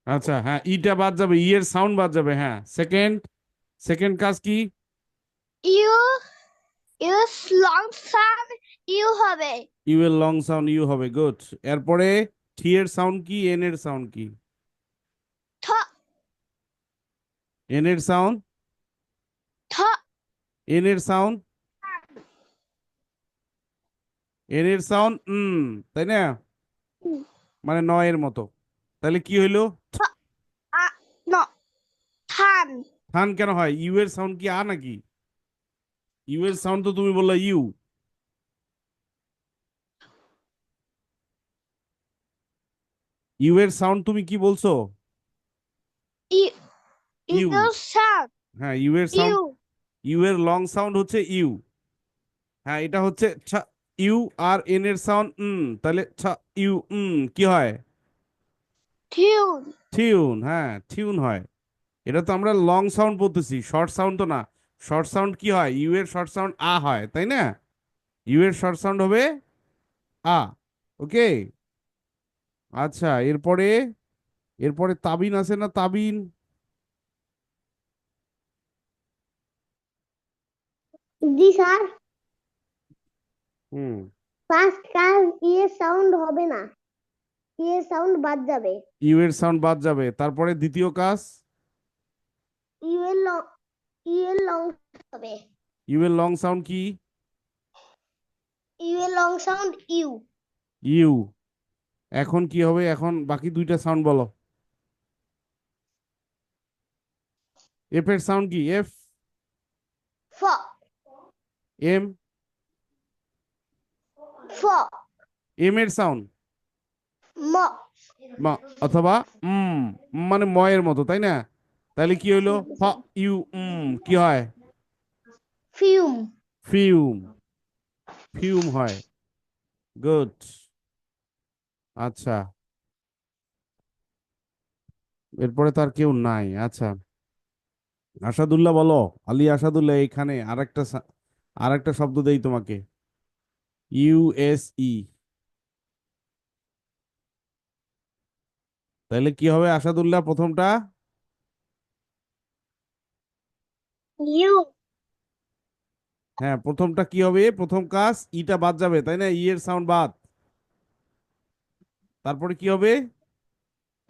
আচ্ছা, হ্যাঁ, ইটা বাদ যাবে, ই এর সাউন্ড বাদ যাবে। হ্যাঁ, সেকেন্ড, সেকেন্ড কাজ কি? U U long sound U হবে। ইউ এর লং সাউন্ড ইউ হবে, গুড। এরপরে টি এর সাউন্ড কি, এন এর সাউন্ড কি? ঠ এন এর সাউন্ড, ঠ এন এর সাউন্ড, এন এর সাউন্ড তাই না? মানে নয়ের মতো। তাহলে কি হইলো? ঠ আ ন থান। থান কেন হয়? ইউ এর সাউন্ড কি আ নাকি? ইউ এর সাউন্ড তো তুমি বললা ইউ। ইউ এর সাউন্ড তুমি কি বলছো? U U. ইউ সাউন্ড হ্যাঁ, ইউ এর সাউন্ড, ইউ ইউ এর লং সাউন্ড হচ্ছে ইউ। হ্যাঁ, এটা হচ্ছে ছ। ইউ আর এন এর সাউন্ড তাহলে ছ, ইউ কি হয়? টিউন টিউন, হ্যাঁ টিউন হয়। এটা তো আমরা লং সাউন্ড বলতেছি, শর্ট সাউন্ড তো না। শর্ট সাউন্ড কি হয়? ইউ এর শর্ট সাউন্ড আ হয়, তাই না? ইউ এর শর্ট সাউন্ড হবে আ। ওকে। আচ্ছা, এরপরে, এরপরে তাবিন আছে না, তাবিন? জি স্যার। হুম। ফার্স্ট কাজ ইয়ে সাউন্ড হবে না, ইয়ে সাউন্ড বাদ যাবে। ইউ এর সাউন্ড বাদ যাবে, তারপরে দ্বিতীয় কাজ। ইউ এর লং ইউ এর লং হবে। ইউ এর লং সাউন্ড কি? ইউ এর লং সাউন্ড ইউ। ইউ। এখন কি হবে? এখন বাকি দুইটা সাউন্ড বলো। এফ এর সাউন্ড কি? এফ। ফ এম। ফ এম এর সাউন্ড ম মা, অথবা মানে ময়ের মতো, তাই না? তাহলে কি হইলো? ফ, ইউ কি হয়? ফিউম। ফিউম। ফিউম হয়, গুড। আচ্ছা, এরপরে তার কেউ নাই। আচ্ছা, আসাদুল্লাহ বলো। আলী আসাদুল্লাহ, এখানে আরেকটা শব্দ দেই তোমাকে। ইউএসই। তাহলে কি হবে আসাদুল্লাহ প্রথমটা? ইউ হ্যাঁ, প্রথমটা কি হবে? প্রথম কাজ ইটা বাদ যাবে, তাই না? ই এর সাউন্ড বাদ। তারপরে কি হবে?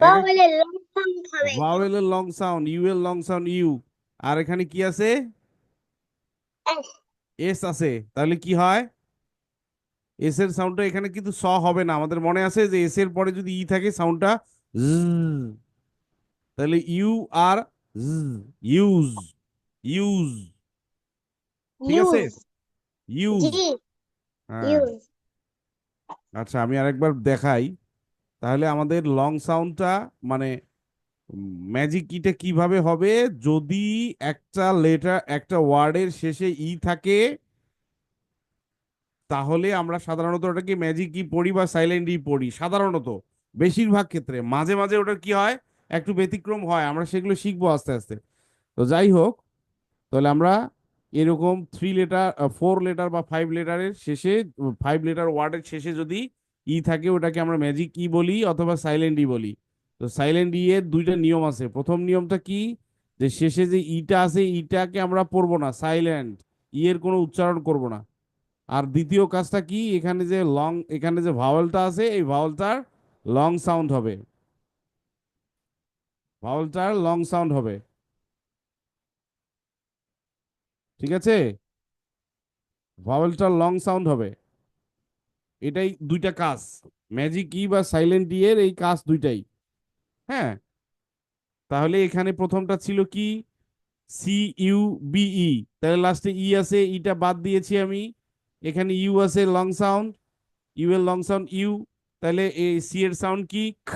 এক এক বাওয়েলের লং সাউন্ড হবে। ভাওয়েলের লং সাউন্ড, ইউ এর লং সাউন্ড ইউ। আর এখানে কি আছে? এস এস আছে। তাহলে কি হয়? এস এর সাউন্ডটা এখানে কিন্তু স হবে না। আমাদের মনে আছে যে এস এর পরে যদি ই থাকে সাউন্ডটা তাহলে ইউ আর ইউজ, ইউজ। ঠিক আছে, ইউজ। ইউজ। জি হ্যাঁ। ইউজ। আচ্ছা, আমি আরেকবার দেখাই। তাহলে আমাদের লং সাউন্ডটা মানে ম্যাজিক কিটা কিভাবে হবে? যদি একটা লেটার, একটা ওয়ার্ডের শেষে ই থাকে, তাহলে আমরা সাধারণত ওটাকে ম্যাজিক কি পড়ি বা সাইলেন্ট ই পড়ি সাধারণত। বেশিরভাগ ক্ষেত্রে, মাঝে মাঝে ওটার কি হয়, একটু ব্যতিক্রম হয়, আমরা সেগুলো শিখবো আস্তে আস্তে। তো যাই হোক, তাহলে আমরা এরকম 3 লেটার, 4 লেটার বা 5 লেটারের শেষে, 5 লেটার ওয়ার্ডের শেষে যদি ই থাকে, ওটাকে আমরা ম্যাজিক ই বলি অথবা সাইলেন্ট ই বলি। তো সাইলেন্ট ই এর দুইটা নিয়ম আছে। প্রথম নিয়মটা কি? যে শেষে যে ইটা আছে, ইটাকে আমরা পড়বো না, সাইলেন্ট, ই এর কোনো উচ্চারণ করব না। আর দ্বিতীয় কাজটা কি? এখানে যে লং, এখানে যে ভাওয়েলটা আছে, এই ভাওয়েলটার লং সাউন্ড হবে, ভাওয়েলটার লং সাউন্ড হবে। ঠিক আছে, ভাওয়েলটার লং সাউন্ড হবে। এটাই দুইটা কাজ, ম্যাজিক ই বা সাইলেন্ট ই এর এই কাজ দুইটাই। হ্যাঁ। তাহলে এখানে প্রথমটা ছিল কি? C U B E. তাহলে লাস্টে ই আছে, ইটা বাদ দিয়েছি আমি। এখানে ইউ আছে লং সাউন্ড, ইউ এর লং সাউন্ড ইউ। তাহলে এই সি এর সাউন্ড কি? খ।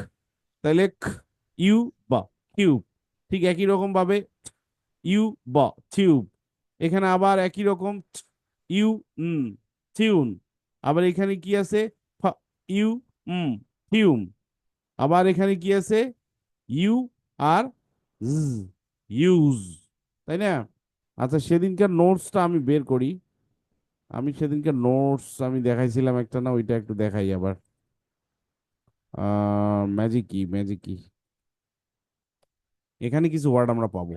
তাহলে খ, ইউ বা কিউব। ঠিক একই রকম ভাবে ইউ বা টিউব। এখানে আবার একই রকম ইউ উম টিউন। আবার এখানে কি আছে? ইউ উম টিউম। আবার এখানে কি আছে? ইউ আর ইউজ, তাই না? আচ্ছা, সেদিনকার নোটসটা আমি বের করি। আমি সেদিনকার নোটস আমি দেখাইছিলাম একটা, না ওইটা একটু দেখাই আবার। ম্যাজিক কি, ম্যাজিক কি? এখানে কিছু ওয়ার্ড আমরা পাবো।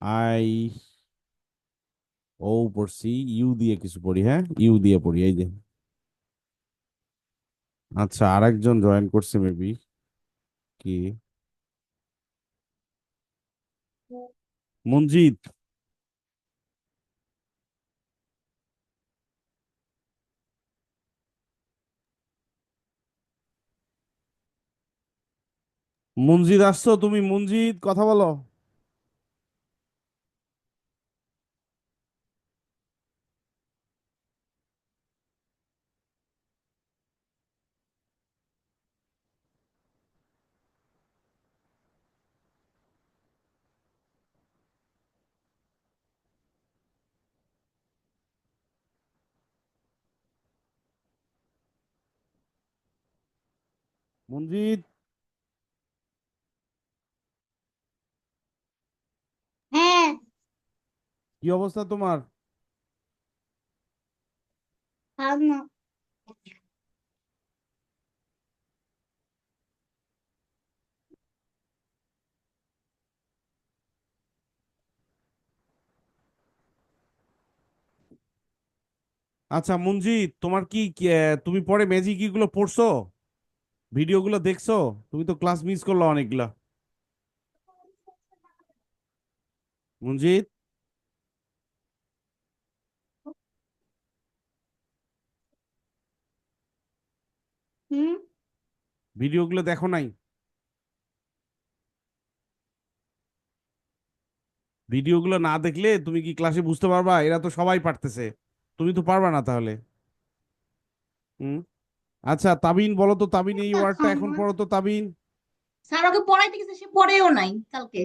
আই ও পড়ছি, ইউ দিয়ে কিছু পড়ি, হ্যাঁ ইউ দিয়ে পড়ি, এই যে। আচ্ছা, আরেকজন জয়েন করছে মেবি। কি? মঞ্জিত। মঞ্জিত আসছো তুমি? মঞ্জিত, কথা বলো। মঞ্জিত, হ্যাঁ। কি অবস্থা তোমার? ভালো। আচ্ছা মঞ্জিত, তোমার তুমি পরে ম্যাজিক গুলো পড়ছো? ভিডিওগুলো দেখছো? তুমি তো ক্লাস মিস করলো অনেকগুলা। মঞ্জিত, হুম। ভিডিওগুলো দেখো নাই? ভিডিওগুলো না দেখলে তুমি কি ক্লাসে বুঝতে পারবা? এরা তো সবাই পারতেছে, তুমি তো পারবা না তাহলে। হুম। আচ্ছা তাবিন বলো তো, তাবিন এই ওয়ার্ডটা এখন পড়ো তো, তাবিন। স্যার ওকে পড়াইতে গেছে, সে পড়েও নাই কালকে।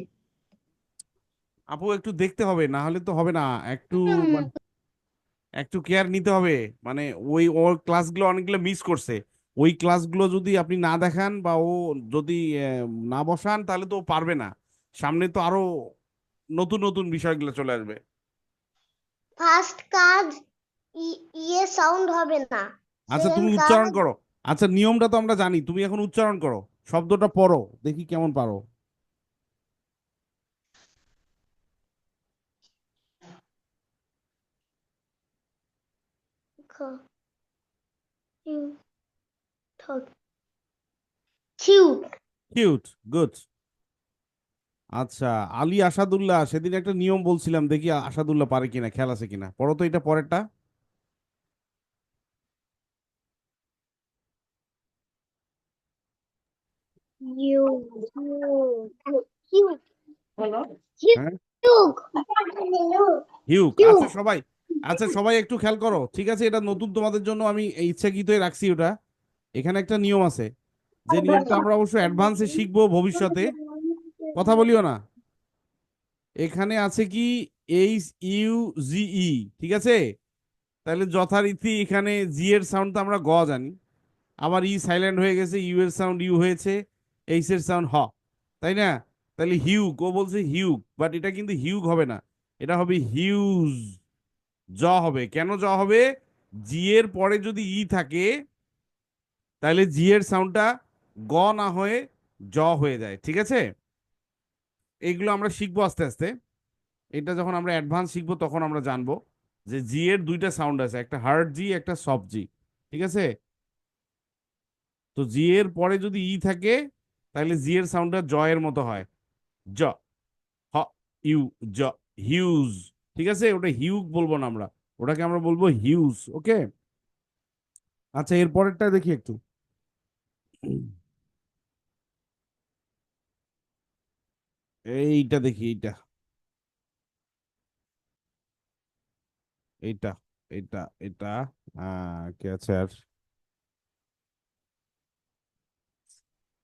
আপু একটু দেখতে হবে, না হলে তো হবে না। একটু একটু কেয়ার নিতে হবে। মানে ওই ওর ক্লাসগুলো অনেকগুলো মিস করছে। ওই ক্লাসগুলো যদি আপনি না দেখান বা ও যদি না বসান, তাহলে তো ও পারবে না। সামনে তো আরো নতুন নতুন বিষয়গুলো চলে আসবে। ফার্স্ট কাজ ইয়ে সাউন্ড হবে না। আচ্ছা তুমি সেকেন্ড উচ্চারণ কাজ করো। আচ্ছা নিয়মটা তো আমরা জানি, তুমি এখন উচ্চারণ করো। শব্দটা পড়ো, দেখি কেমন পারো। কিউট। Cute, good. আচ্ছা, আলী আসাদুল্লাহ, সেদিন একটা নিয়ম বলছিলাম, দেখি আসাদুল্লাহ পারে কিনা, খেয়াল আছে কিনা, পড়ো তো এটা পরেরটা। U cute. বলো। হ্যাঁ, কিউট। হিউক। আচ্ছা কিউট। সবাই, আচ্ছা সবাই একটু খেয়াল করো, ঠিক আছে? এটা নতুন তোমাদের জন্য আমি ইচ্ছাকৃতই রাখছি ওটা। এখানে একটা নিয়ম আছে, যে নিয়মটা আমরা অবশ্য অ্যাডভান্সে শিখবো ভবিষ্যতে। কথা বলিও না। এখানে আছে কি, এইচ ইউ জি ই, ঠিক আছে? তাহলে যথারীতি এখানে জি এর সাউন্ড তো আমরা গ জানি, আবার ই সাইলেন্ট হয়ে গেছে, ইউ এর সাউন্ড ইউ হয়েছে, এইচ এর সাউন্ড হ, তাই না? তাহলে হিউক, ও বলছে হিউক, বাট এটা কিন্তু হিউক হবে না, এটা হবে হিউজ। জ হবে, কেন জ হবে? জি এর পরে যদি ই থাকে, তাহলে জি এর সাউন্ডটা গ না হয়ে জ হয়ে যায়, ঠিক আছে? এইগুলো আমরা শিখবো আস্তে আস্তে। এটা যখন আমরা অ্যাডভান্স শিখবো তখন আমরা জানবো যে জি এর দুইটা সাউন্ড আছে, একটা হার্ড জি, একটা সফট জি, ঠিক আছে? তো জি এর পরে যদি ই থাকে, তাহলে জি এর সাউন্ডটা জ এর মতো হয়। জ, হ, ইউ, জ, হিউজ। ঠিক আছে, ওটা হিউক বলবো না আমরা, ওটাকে আমরা বলবো হিউজ। ওকে। আচ্ছা এর পরেরটা দেখি একটু। এইটা দেখি, এইটা, এইটা, এইটা, এটা। কে আছে আর?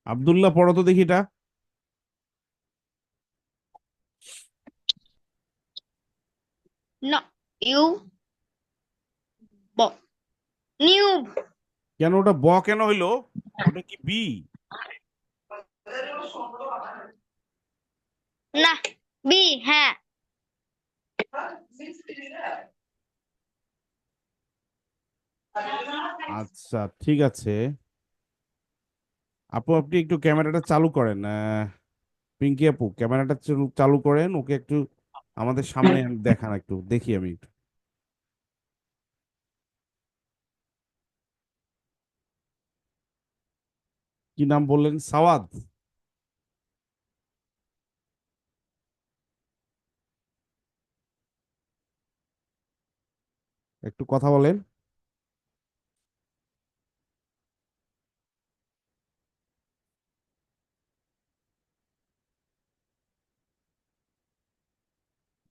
আব্দুল্লাহ, পড়ো তো দেখি এটা। No, you bo new কেন ওটা ব কেন হইলো? ওটা কি বি? না বি হ্যাঁ আচ্ছা ঠিক আছে। আপু আপনি একটু ক্যামেরাটা চালু করেন। পিঙ্কি আপু ক্যামেরাটা চালু করেন, ওকে একটু আমাদের সামনে দেখান, একটু দেখি আমি একটু। কি নাম বললেন? সাওয়াদ? একটু কথা বলেন।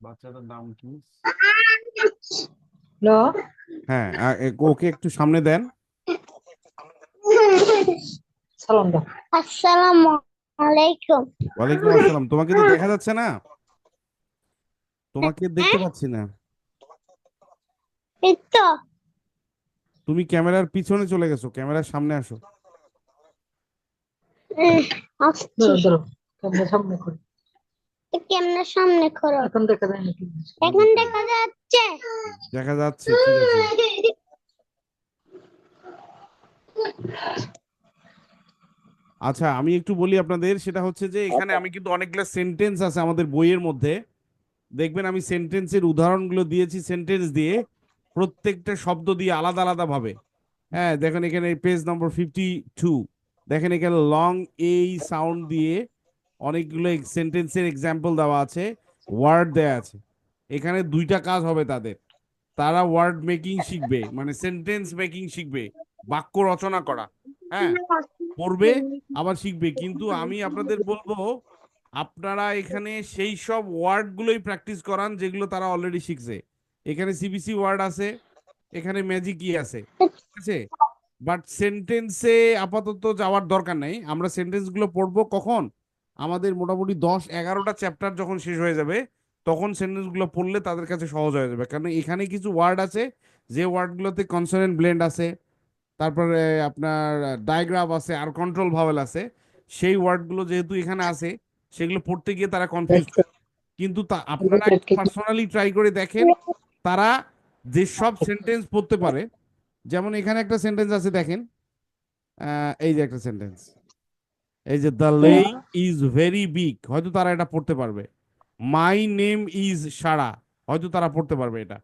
বাচ্চাটার নাম কি? হ্যালো, হ্যাঁ, ওকে একটু সামনে দেন। সালাম দাও। আসসালামু আলাইকুম। ওয়ালাইকুম আসসালাম। তোমাকে তো দেখা যাচ্ছে না, তোমাকে দেখতে পাচ্ছি না। এই তো তুমি ক্যামেরার পিছনে চলে গেছো, ক্যামেরার সামনে আসো। আসছি। ধরো ধরো, ক্যামেরা সামনে করো। কেমনে সামনে করো? এখন দেখা যায় নাকি? এখন দেখা যাচ্ছে? দেখা যাচ্ছে, ঠিক আছে। আচ্ছা, আমি একটু বলি আপনাদের, সেটা হচ্ছে যে এখানে আমি কিন্তু অনেকগুলো সেন্টেন্স আছে আমাদের বইয়ের মধ্যে। দেখবেন আমি সেন্টেন্সের উদাহরণগুলো দিয়েছি সেন্টেন্স দিয়ে, প্রত্যেকটা শব্দ দিয়ে আলাদা আলাদা ভাবে। হ্যাঁ, দেখেন এখানে পেজ নম্বর 52, দেখেন এখানে লং এই সাউন্ড দিয়ে অনেকগুলো সেন্টেন্সের এক্সাম্পল দেওয়া আছে, ওয়ার্ড দেয়া আছে। এখানে দুইটা কাজ হবে তাদের। তারা ওয়ার্ড মেকিং শিখবে, মানে সেন্টেন্স মেকিং শিখবে, বাক্য রচনা করা। হ্যাঁ, পড়বে আবার শিখবে। কিন্তু আমি আপনাদের বলবো, আপনারা এখানে সেই সব ওয়ার্ড গুলোই প্র্যাকটিস করান যেগুলো তারা অলরেডি শিখছে। এখানে সিবিসি ওয়ার্ড আছে, এখানে ম্যাজিক ই আছে, ঠিক আছে। বাট সেন্টেন্সে আপাতত যাওয়ার দরকার নেই। আমরা সেন্টেন্স গুলো পড়বো কখন? আমাদের মোটামুটি 10-11টা চ্যাপ্টার যখন শেষ হয়ে যাবে, তখন সেন্টেন্স গুলো পড়লে তাদের কাছে সহজ হয়ে যাবে। কারণ এখানে কিছু ওয়ার্ড আছে, যে ওয়ার্ডগুলোতে কনসোনেন্ট ব্লেন্ড আছে, তারপরে আপনার ডায়াগ্রাম আছে, আর কন্ট্রোল ভাওয়েল আছে। সেই ওয়ার্ডগুলো যেহেতু এখানে আছে, সেগুলো পড়তে গিয়ে তারা কনফিউজ। কিন্তু আপনারা পার্সোনালি ট্রাই করে দেখেন, তারা যে সব সেন্টেন্স পড়তে পারে। যেমন এখানে একটা সেন্টেন্স আছে, দেখেন, এই যে একটা সেন্টেন্স, এই যে the lake is very big, হয়তো তারা এটা পড়তে পারবে। মাই নেম ইজ সারা, হয়তো তারা পড়তে পারবে এটা।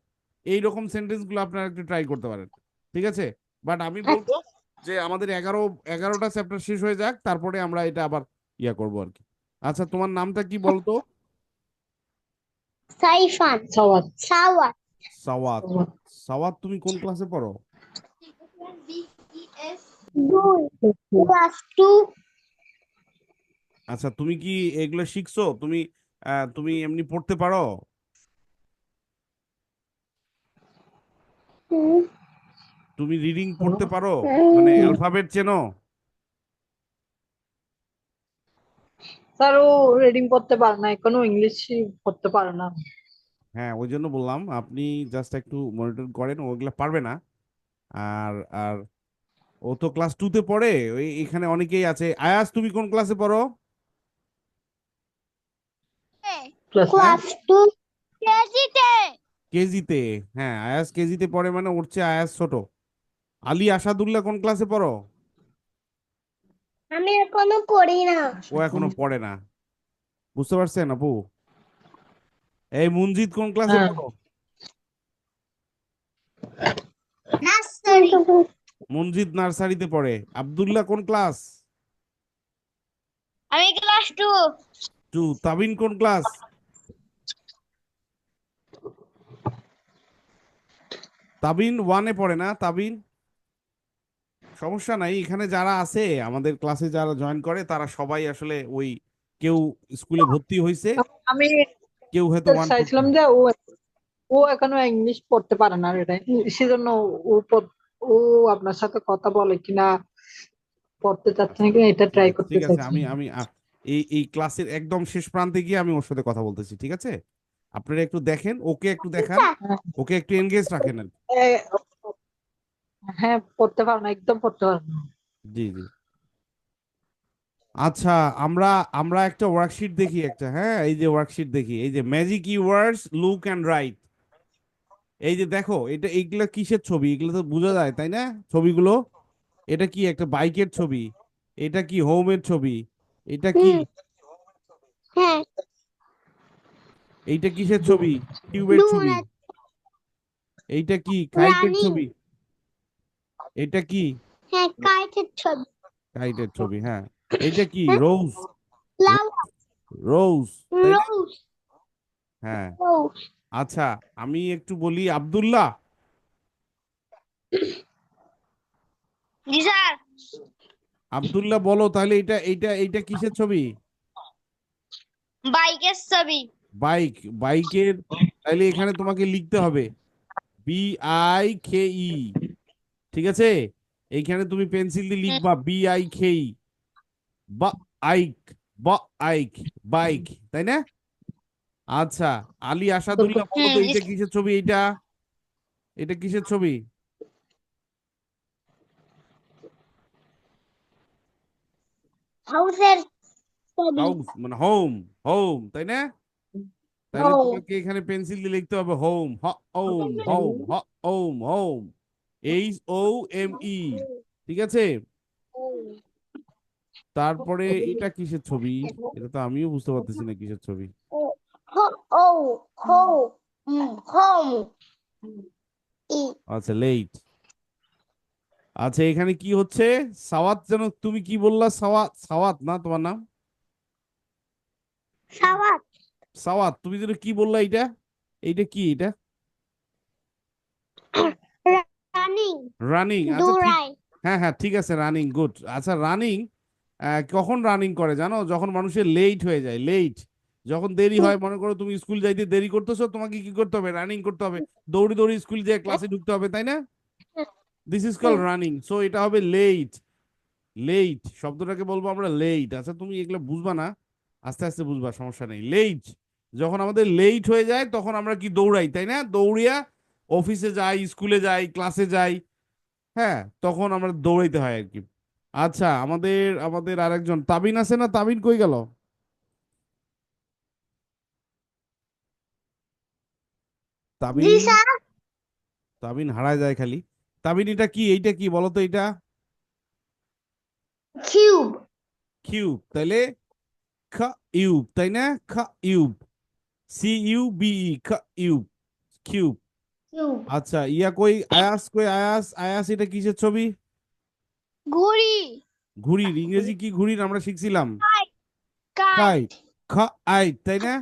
এইরকম সেন্টেন্স গুলো আপনারা একটু ট্রাই করতে পারেন, ঠিক আছে। বাট আমি বলবো যে আমাদের 11টা চ্যাপ্টার শেষ হয়ে যাক, তারপরে আমরা এটা আবার ইয়া করবো আর কি। আচ্ছা, তোমার নামটা কি বলতো? সাইফান। সাওয়াত। সাওয়াত। সাওয়াত। সাওয়াত, তুমি কোন ক্লাসে পড়ো? ক্লাস 2। আচ্ছা, তুমি কি এগুলো শিখছো? তুমি তুমি এমনি পড়তে পারো? তুমি রিডিং পড়তে পারো? মানে অ্যালফাবেট চেনো? স্যার, ও রিডিং পড়তে পারে না এখনো, ইংলিশ পড়তে পারে না। হ্যাঁ, ওই জন্য বললাম আপনি জাস্ট একটু মনিটর করেন, ওগুলা পারবে না। আর আর ও তো ক্লাস 2-তে পড়ে, ওই এখানে অনেকেই আছে। আয়াস, তুমি কোন ক্লাসে পড়ো? ক্লাস হ্যাঁ, ক্লাস 2 কেজিতে। কেজিতে। হ্যাঁ, আয়াস কেজিতে পড়ে, মানে ওর চেয়ে আয়াস ছোট। আলী আসাদুল্লাহ কোন ক্লাসে পড়ো? আমি এখনো পড়ি না। ও এখনো পড়ে না, বুঝতে পারছেন আপু? এই মঞ্জিত কোন ক্লাসে হ্যাঁ, পড়ো? নার্সারি। মঞ্জিত নার্সারিতে পড়ে। আব্দুল্লাহ কোন ক্লাস? আমি ক্লাস 2। 2। তাবিন কোন ক্লাস? তাবিন 1-এ পড়ে না, তাবিন। সমস্যা নাই, এখানে যারা আছে আমাদের ক্লাসে যারা জয়েন করে, তারা সবাই আসলে ওই, কেউ স্কুলে ভর্তি হয়েছে, আমি কেউ হয়তো ওয়ান পড়ছে। চাইছিলাম যে ও ও এখনো ইংলিশ পড়তে পারে না, এটা সেজন্য ও ও আপনার সাথে কথা বলে কিনা, পড়তে চাচ্ছে নাকি এটা ঠিক ট্রাই আছে, করতে ঠিক আছে, আমি চাইছিলাম। আমি এই এই ক্লাসের একদম শেষ প্রান্তে গিয়ে আমি ওর সাথে কথা বলতেছি, ঠিক আছে। আপনারা একটু দেখেন, ওকে একটু দেখান, হ্যাঁ, ওকে একটু এনগেজ রাখেন আর কি। হ্যাঁ, পড়তে পারে না, একদম পড়তে পারে না। জি, জি। আচ্ছা, আমরা আমরা একটা ওয়ার্কশিট দেখি একটা, হ্যাঁ, এই যে ওয়ার্কশিট দেখি, এই যে ম্যাজিক ইওয়ার্ডস লুক অ্যান্ড রাইট। এই যে দেখো, এটা এইগুলা কিসের ছবি? এগুলো তো বোঝা যায়, তাই না? ছবিগুলো, এটা কি একটা বাইকের ছবি? এটা কি হোমের ছবি? এটা কি? হ্যাঁ এইটা কিসের ছবি? টিউবের ছবি। ডোনাট এইটা কি? কাইটের রানিং ছবি। এটা কি? হ্যাঁ কাইটের ছবি কাইটের ছবি, হ্যাঁ। এইটা কি? হ্যাঁ রোজ। ফ্লাওয়ার রোজ, তাই না? রোজ হ্যাঁ। রোজ আচ্ছা, আমি একটু বলি, আব্দুল্লাহ। জি স্যার। আব্দুল্লাহ বলো তাহলে, এইটা কিসের ছবি? বাইকের ছবি। বাইক। বাইকের, তাহলে এখানে তোমাকে লিখতে হবে BIKE, ঠিক আছে? এইখানে তুমি পেন্সিল দিয়ে হুম, লিখবা BIKE, বা আইক, বা আইক, বাইক, তাই না? আচ্ছা, আলী আসাদুল্লাহ বলো তো, জি এইটা কিসের ছবি? এটা কিসের ছবি? হাউসের ছবি হাউস মানে হোম, হোম, তাই না? তাহলে ও তোমাকে এখানে পেন্সিল দিয়ে লিখতে হবে home, home, home, home, home, HOME, ঠিক আছে? তারপরে এটা কিসের ছবি? এটা তো আমিও বুঝতে পারতেছি না কিসের ছবি। ও ও হো হোম ই আচ্ছা, লেট। আচ্ছা, এখানে কি হচ্ছে? সাওয়াত, যেন তুমি কি বললা? সাওয়াত, সাওয়াত না তোমার নাম? সাওয়াত সাওয়াত, তুমি যেন কি বললা? এইটা কি এটা? রানিং রানিং, আচ্ছা ঠিক। দৌড়ায় হ্যাঁ হ্যাঁ, ঠিক আছে, রানিং, গুড। আচ্ছা, রানিং কখন রানিং করে জানো? যখন মানুষের লেট হয়ে যায়, লেট, যখন দেরি হয়, মনে করো তুমি স্কুল যাইতে দেরি করতেছো, তোমাকে কি করতে হবে? রানিং করতে হবে, দৌড়ি দৌড়ি স্কুল যেয়ে ক্লাসে ঢুকতে হবে, তাই না? This is call running. So এটা হবে লেট। লেট শব্দটাকে বলবো আমরা লেট। আচ্ছা, তুমি এগুলো বুঝবা না, আস্তে আস্তে বুঝবা, সমস্যা নেই। লেট, যখন আমাদের লেট হয়ে যায় তখন আমরা কি দৌড়াই, তাই না? দৌড়িয়া অফিসে যাই, স্কুলে যাই, ক্লাসে যাই, হ্যাঁ, তখন আমরা দৌড়াইতে হয় আর কি। আচ্ছা, আমাদের আমাদের আরেকজন তাবিন আছে না? তাবিন কই গেল? জি তাবিন, স্যার তাবিন হারায় যায় খালি। তাবিন, এটা কি? এইটা কি বলো তো? এটা কিউব কিউব, তাইলে খ ইউব, তাই না? খ ইউব, CUBE, খ ইউব, কিউব। কিউব আচ্ছা, ইয়া কই? আয়াস কই? আয়াস, আয়াস, এটা কিসের ছবি? ঘড়ি ঘুড়ির ইংরেজি কি? ঘুড়ির আমরা শিখছিলাম কাইট কাইট। খ আইট, তাই না?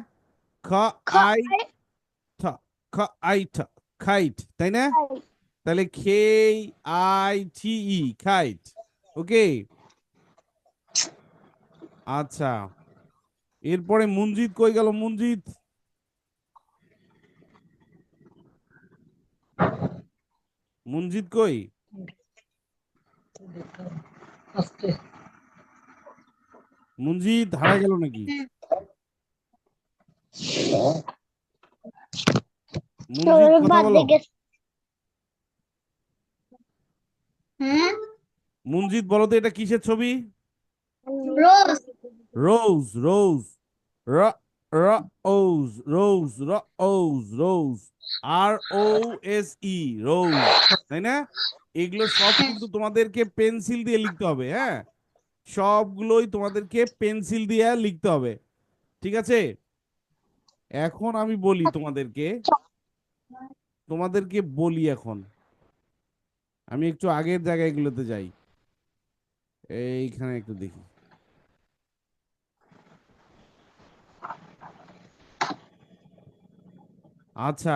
খ খ আই ঠ, খ আই ঠ, খাইট, তাই না? তাহলে KITE, খাইট। ওকে। আচ্ছা, এরপরে মনজিৎ কই গেল? মনজিৎ, মনজিৎ কই? আস্তে। মনজিৎ হারায় গেল নাকি? মনজিৎ কথা বলো। বার্থডে গেছে হুম। মনজিৎ বলো তো, এটা কিসের ছবি? রোজ। রোজ, রোজ, র র ওজ, রোজ, রোজ, ROSE, রোজ, তাই না? এগুলো সব কিন্তু তোমাদেরকে পেন্সিল দিয়ে লিখতে হবে, হ্যাঁ। সবগুলোই তোমাদেরকে পেন্সিল দিয়ে লিখতে হবে, ঠিক আছে? এখন আমি বলি তোমাদেরকে, বলি এখন। আমি একটু আগের জায়গাগুলোতে যাই, এইখানে একটু দেখি। আচ্ছা,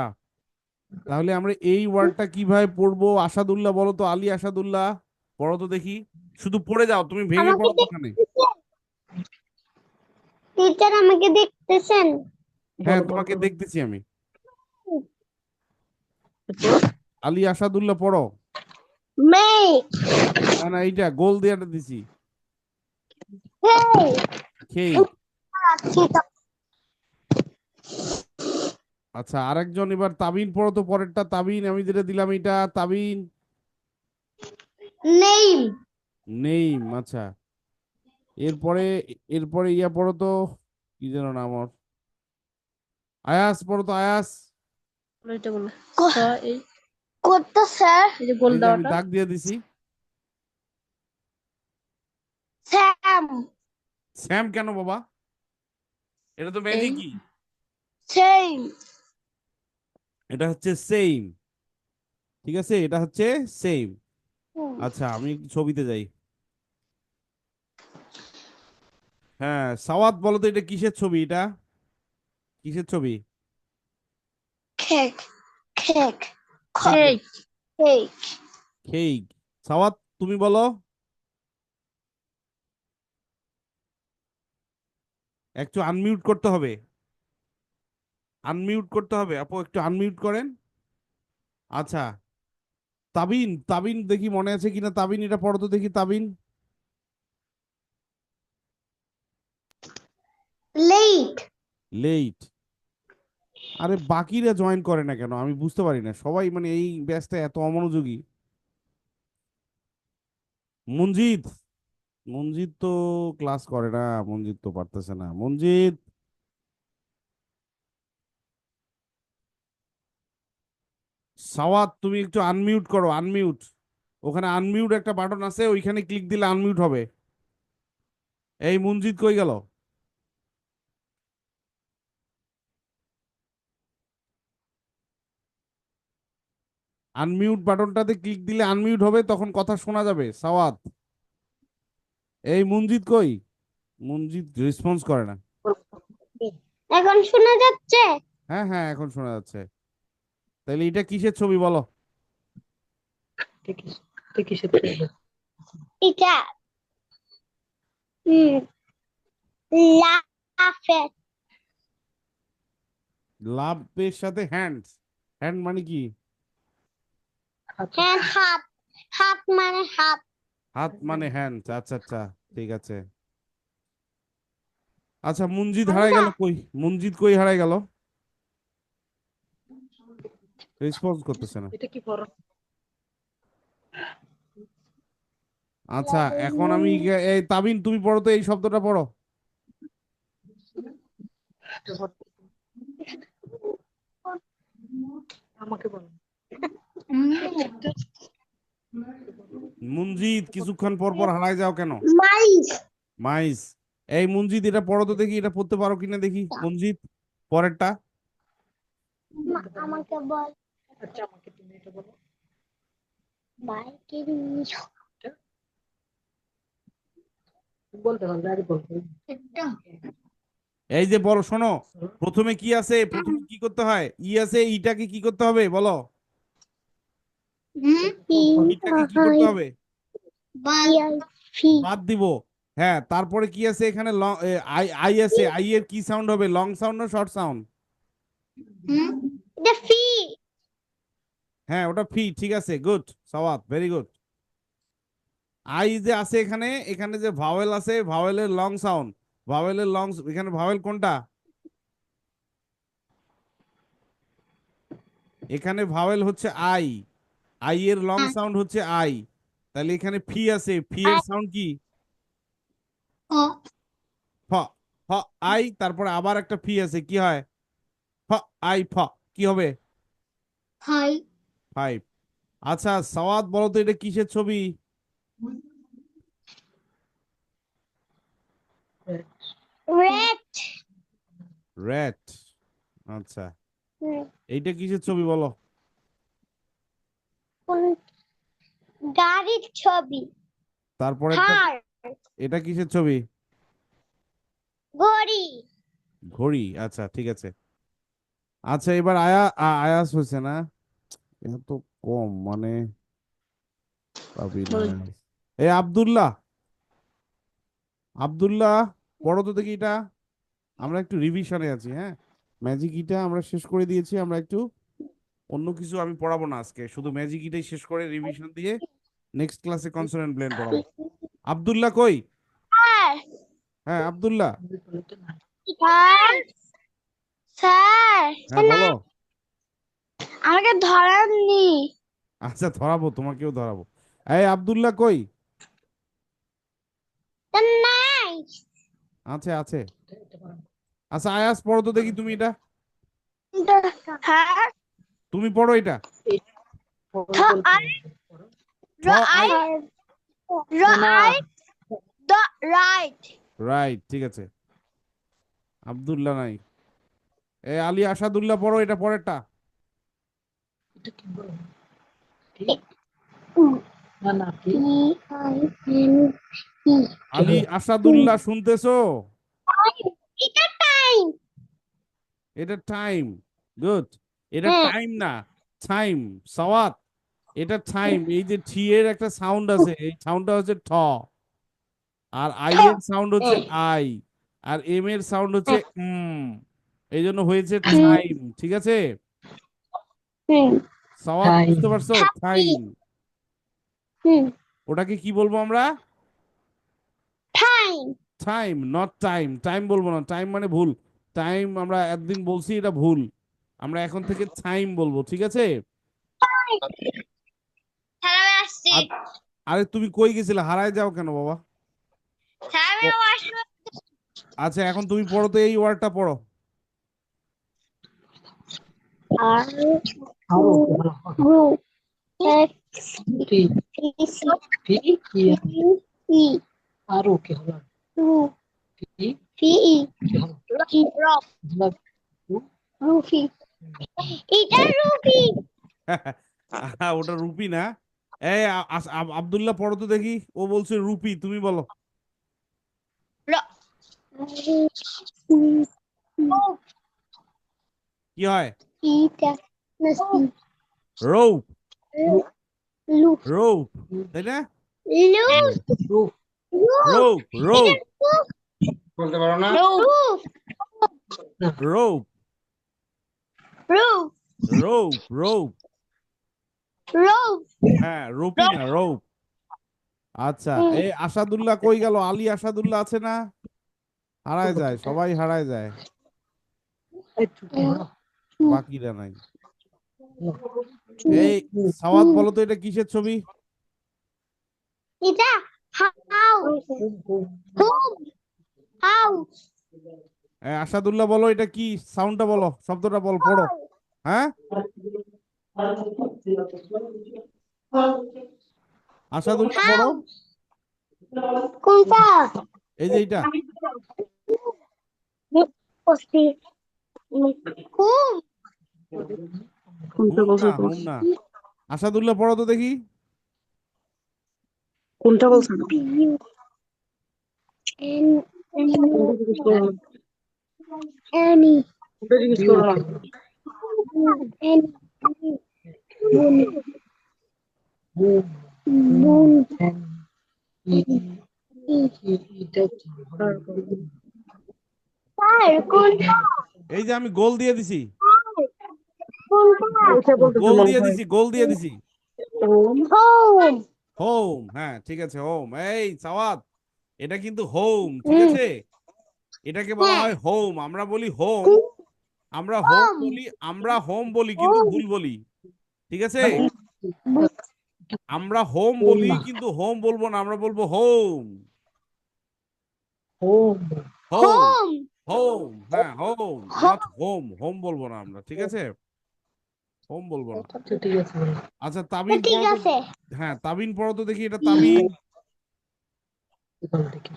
তাহলে আমরা এই ওয়ার্ডটা কিভাবে পড়বো? আসাদুল্লাহ বলো তো, আলী আসাদুল্লাহ, পড়ো তো দেখি। শুধু পড়ে যাও, তুমি ভেঙে আমাকে পড়ার দরকার নেই। দেখতেছেন টিচার আমাকে দেখতেছেন হ্যাঁ, বলো বলো তোমাকে বলো। দেখতেছি আমি। আলী আসাদুল্লাহ পড়ো। মেই না না, এইটা গোল দিয়ে দিছি, হেই খেই। আচ্ছা আচ্ছা, আরেকজন এবার তাবিন পড়ো তো, পরেরটা তাবিন, আমি যেটা দিলাম এটা তাবিন। নেম নেই, আচ্ছা। এরপরে, ইয়া পড়ো তো, কি যেন নাম ওর? আয়াস পড়ো তো, আয়াস। এটা বলে এই করতে স্যার এই যে গোল এই যে আমি দেওয়াটা। দাগ দিয়ে দিছি। স্যাম স্যাম কেন বাবা? এটা তো ম্যাজিক এই কি? সেম এটা হচ্ছে সেম। ঠিক আছে, এটা হচ্ছে সেম। আচ্ছা, আমি একটু ছবিতে যাই। হ্যাঁ, সাওয়াত বলো তো, এটা কিসের ছবি? এটা কিসের ছবি? Cake cake cake cake cake. সাওয়াত তুমি বলো। একটু আনমিউট করতে হবে, আনমিউট করতে হবে আপু, একটু আনমিউট করেন। আচ্ছা, তাবিন, তাবিন দেখি মনে আছে কিনা, তাবিন এটা পড়ো তো দেখি, তাবিন। লেট। লেট। আরে বাকিরা জয়েন করে না কেন আমি বুঝতে পারি না, সবাই মানে এই ব্যাচটা এত অমনোযোগী। মনজিৎ, মনজিৎ তো ক্লাস করে না, মনজিৎ তো পারতেছে না, মনজিৎ। সাওয়াত তুমি একটু আনমিউট করো, আনমিউট। ওখানে আনমিউট একটা বাটন আছে, ওইখানে ক্লিক দিলে আনমিউট হবে। এই মনজিৎ কই গেল? আনমিউট বাটনটাতে ক্লিক দিলে আনমিউট হবে, তখন কথা শোনা যাবে। সাওয়াত, এই মনজিৎ কই? মনজিৎ রেসপন্স করে না। এখন শোনা যাচ্ছে? হ্যাঁ হ্যাঁ, এখন শোনা যাচ্ছে। তাহলে এটা কিসের ছবি বলো? কিসের থেকে? এটা লাফের। লাভের সাথে হ্যান্ড, হ্যান্ড মানে কি? হ্যাঁ, হাত। হাত মানে হাত। হাত মানে হ্যান্ড, আচ্ছা আচ্ছা, ঠিক আছে। আচ্ছা, মনজিৎ হারাই গেল কই? মনজিৎ কই হারাই গেল? রেসপন্স করতেছে না। এটা কি পড়ো? আচ্ছা, এখন আমি এই তাবিন তুমি পড়ো তো, এই শব্দটা পড়ো। আমাকে বলো। মনজিৎ কিছুক্ষণ পর পর হারাই যাও কেন? মাইস। মাইস। এই মনজিৎ এটা পড়ো তো দেখি, এটা পড়তে পারো কিনা দেখি মনজিৎ, পরেরটা। আমাকে বল। আচ্ছা আমাকে তুমি এটা বলো। বাইকের বলতে পারবে, আগে বলতে এই যে বলো, শোনো, প্রথমে কি আছে, প্রথমে কি করতে হয়? ই আছে, ইটাকে কি করতে হবে বলো? ইটাকে কি করতে হবে? বাদ দিব। হ্যাঁ, তারপরে কি আছে এখানে? আই, আই আছে, আই এর কি সাউন্ড হবে? লং সাউন্ড না শর্ট সাউন্ড? এটা ফি। হ্যাঁ, ওটা ফি, ঠিক আছে, গুড সাওয়াত, ভেরি গুড। আই যে আছে এখানে, এখানে যে ভাওয়েল আছে, ভাওয়েলের লং সাউন্ড, ভাওয়েলের লং, এখানে ভাওয়েল কোনটা? এখানে ভাওয়েল হচ্ছে আই, আই এর লং সাউন্ড হচ্ছে আই। তাহলে এখানে ফি আছে, ফি এর সাউন্ড কি? ফ। ফ, আই, তারপরে আবার একটা ফি আছে, কি হয়? ফ, আই, ফ, কি হবে? হাই। ফাইভ। আচ্ছা, সাওয়াত বলো তো, এটা কিসের ছবি? রেড। র্যাট। আচ্ছা, এইটা কিসের ছবি বলো? গাড়ির ছবি। তারপরে হার। এটা কিসের ছবি? ঘড়ি। ঘড়ি, আচ্ছা ঠিক আছে। আচ্ছা, এবার আয়াস হয়েছে না? এত কম মানে, পাবি না। বলো। এই আব্দুল্লাহ, আব্দুল্লাহ পড়ো তো দেখি এটা। আমরা একটু রিভিশনে আছি, হ্যাঁ। ম্যাজিক ইটা আমরা শেষ করে দিয়েছি, আমরা একটু অন্য কিছু আমি পড়াবো না আজকে, শুধু ম্যাজিক ইটাই শেষ করে রিভিশন দিয়ে নেক্সট ক্লাসে কনসোনেন্ট ব্লেন্ড পড়াবো। আব্দুল্লাহ কই? স্যার। হ্যাঁ আব্দুল্লাহ। স্যার। স্যার। হ্যাঁ বলো। আমাকে ধরাননি। আচ্ছা, ধরাবো, তোমাকেও ধরাবো। এই আব্দুল্লাহ কই? নাই। আছে আছে। আচ্ছা, আয়াস পড়ো তো দেখি তুমি এটা, হ্যাঁ। তুমি পড়ো এটা। ঠ, I. Right. The right. Right, ঠিক আছে। আব্দুল্লাহ নাই। আলী আসাদুল্লাহ পড়ো, এটা পরেরটা। এটা কি বলো? না না কি T-I-M-E আলী আসাদুল্লাহ শুনতেছো? এটা টাইম। এটা টাইম। গুড। এটা হ্যাঁ টাইম না, টাইম। সাওয়াত, এটা টাইম। এই যে টি এর একটা সাউন্ড আছে, এই সাউন্ডটা হচ্ছে ঠ, আর আই এর সাউন্ড হচ্ছে আই, আর এম এর সাউন্ড হচ্ছে এই জন্য হয়েছে টাইম। ঠিক আছে, হুম সাওয়াত টাইম বুঝতে পারছো? টাইম। হুম ওটাকে কি বলবো আমরা? Time. Time, not time. Time বলবো না, টাইম মানে ভুল। টাইম আমরা একদিন বলছি, এটা ভুল। আমরা এখন থেকে টাইম বলবো, ঠিক আছে? স্যার আমি আসছি। আর আরে তুমি কই গেছিলে, হারায় যাও কেন বাবা? স্যার আমি ও, আসছি। আচ্ছা এখন তুমি পড়ো তো, এই ওয়ার্ডটা পড়ো। আর আরো কি বলো? রু এক্স টি সি টি কি ই আরো কি হলো? রু টি ফি ই কি হলো? রক দিলাম রুফি। এটা রুফি। ওটা রুপি না। আব্দুল্লাহ পড়ো তো দেখি, ও বলছে রুপি, তুমি বলো। কি হয়? ইটা নাসি রৌপ। লু রৌপ, তাই না? লু রূপ রৌপ, রৌপ, বলতে পারো না। Roof rope, roof rope, rope. Roof. হ্যাঁ, রুপি না, রৌপ। আচ্ছা, এই আসাদুল্লাহ কই গেল? আলী আসাদুল্লাহ আছে না? হারায় যায়, সবাই হারায় যায়, এই ছুটি হলো বাকিরা নাই। এই সাওয়াত বলো তো, এটা কিসের ছবি? এটা হাউস হোম হাউস আসাদুল্লাহ বলো, এটা কি? সাউন্ডটা বলো, শব্দটা বল, পড়ো। হ্যাঁ, আসাদুল্লাহ পড়ো। হাউস। কোনটা? এই যে এইটা। কস্তি হোম হোম না, হোম না। আসাদুল্লাহ পড়ো তো দেখি। কোনটা বলছেন? এন এনি কোনটা জিজ্ঞেস করো না। এনি বুন বুম বুন ই ই এটা কি স্যার কোনটা? এই যে আমি গোল দিয়ে দিছি, কোনটা? ওইটা বলতেছে গোল মনে দিয়ে হয়। দিছি, গোল দিয়ে দিছি। হোম হোম, হ্যাঁ ঠিক আছে, হোম। এই সাওয়াত, এটা কিন্তু হোম, ঠিক আছে? এটাকে বলা হয় হোম। আমরা বলি হোম, আমরা হোম হোম বলি, আমরা হোম বলি কিন্তু ভুল বলি, ঠিক আছে? আমরা হোম বলি কিন্তু হোম বলবো না, আমরা বলবো home. Home home, home home, হ্যাঁ হোম, নট হোম। হোম বলবো না আমরা, ঠিক আছে? হোম বলবো না। আচ্ছা ঠিক আছে বলো। আচ্ছা তাবিন ঠিক পড়ো তো। আছে। হ্যাঁ, তাবিন পড়ো তো দেখি, এটা তাবিন। এখান থেকে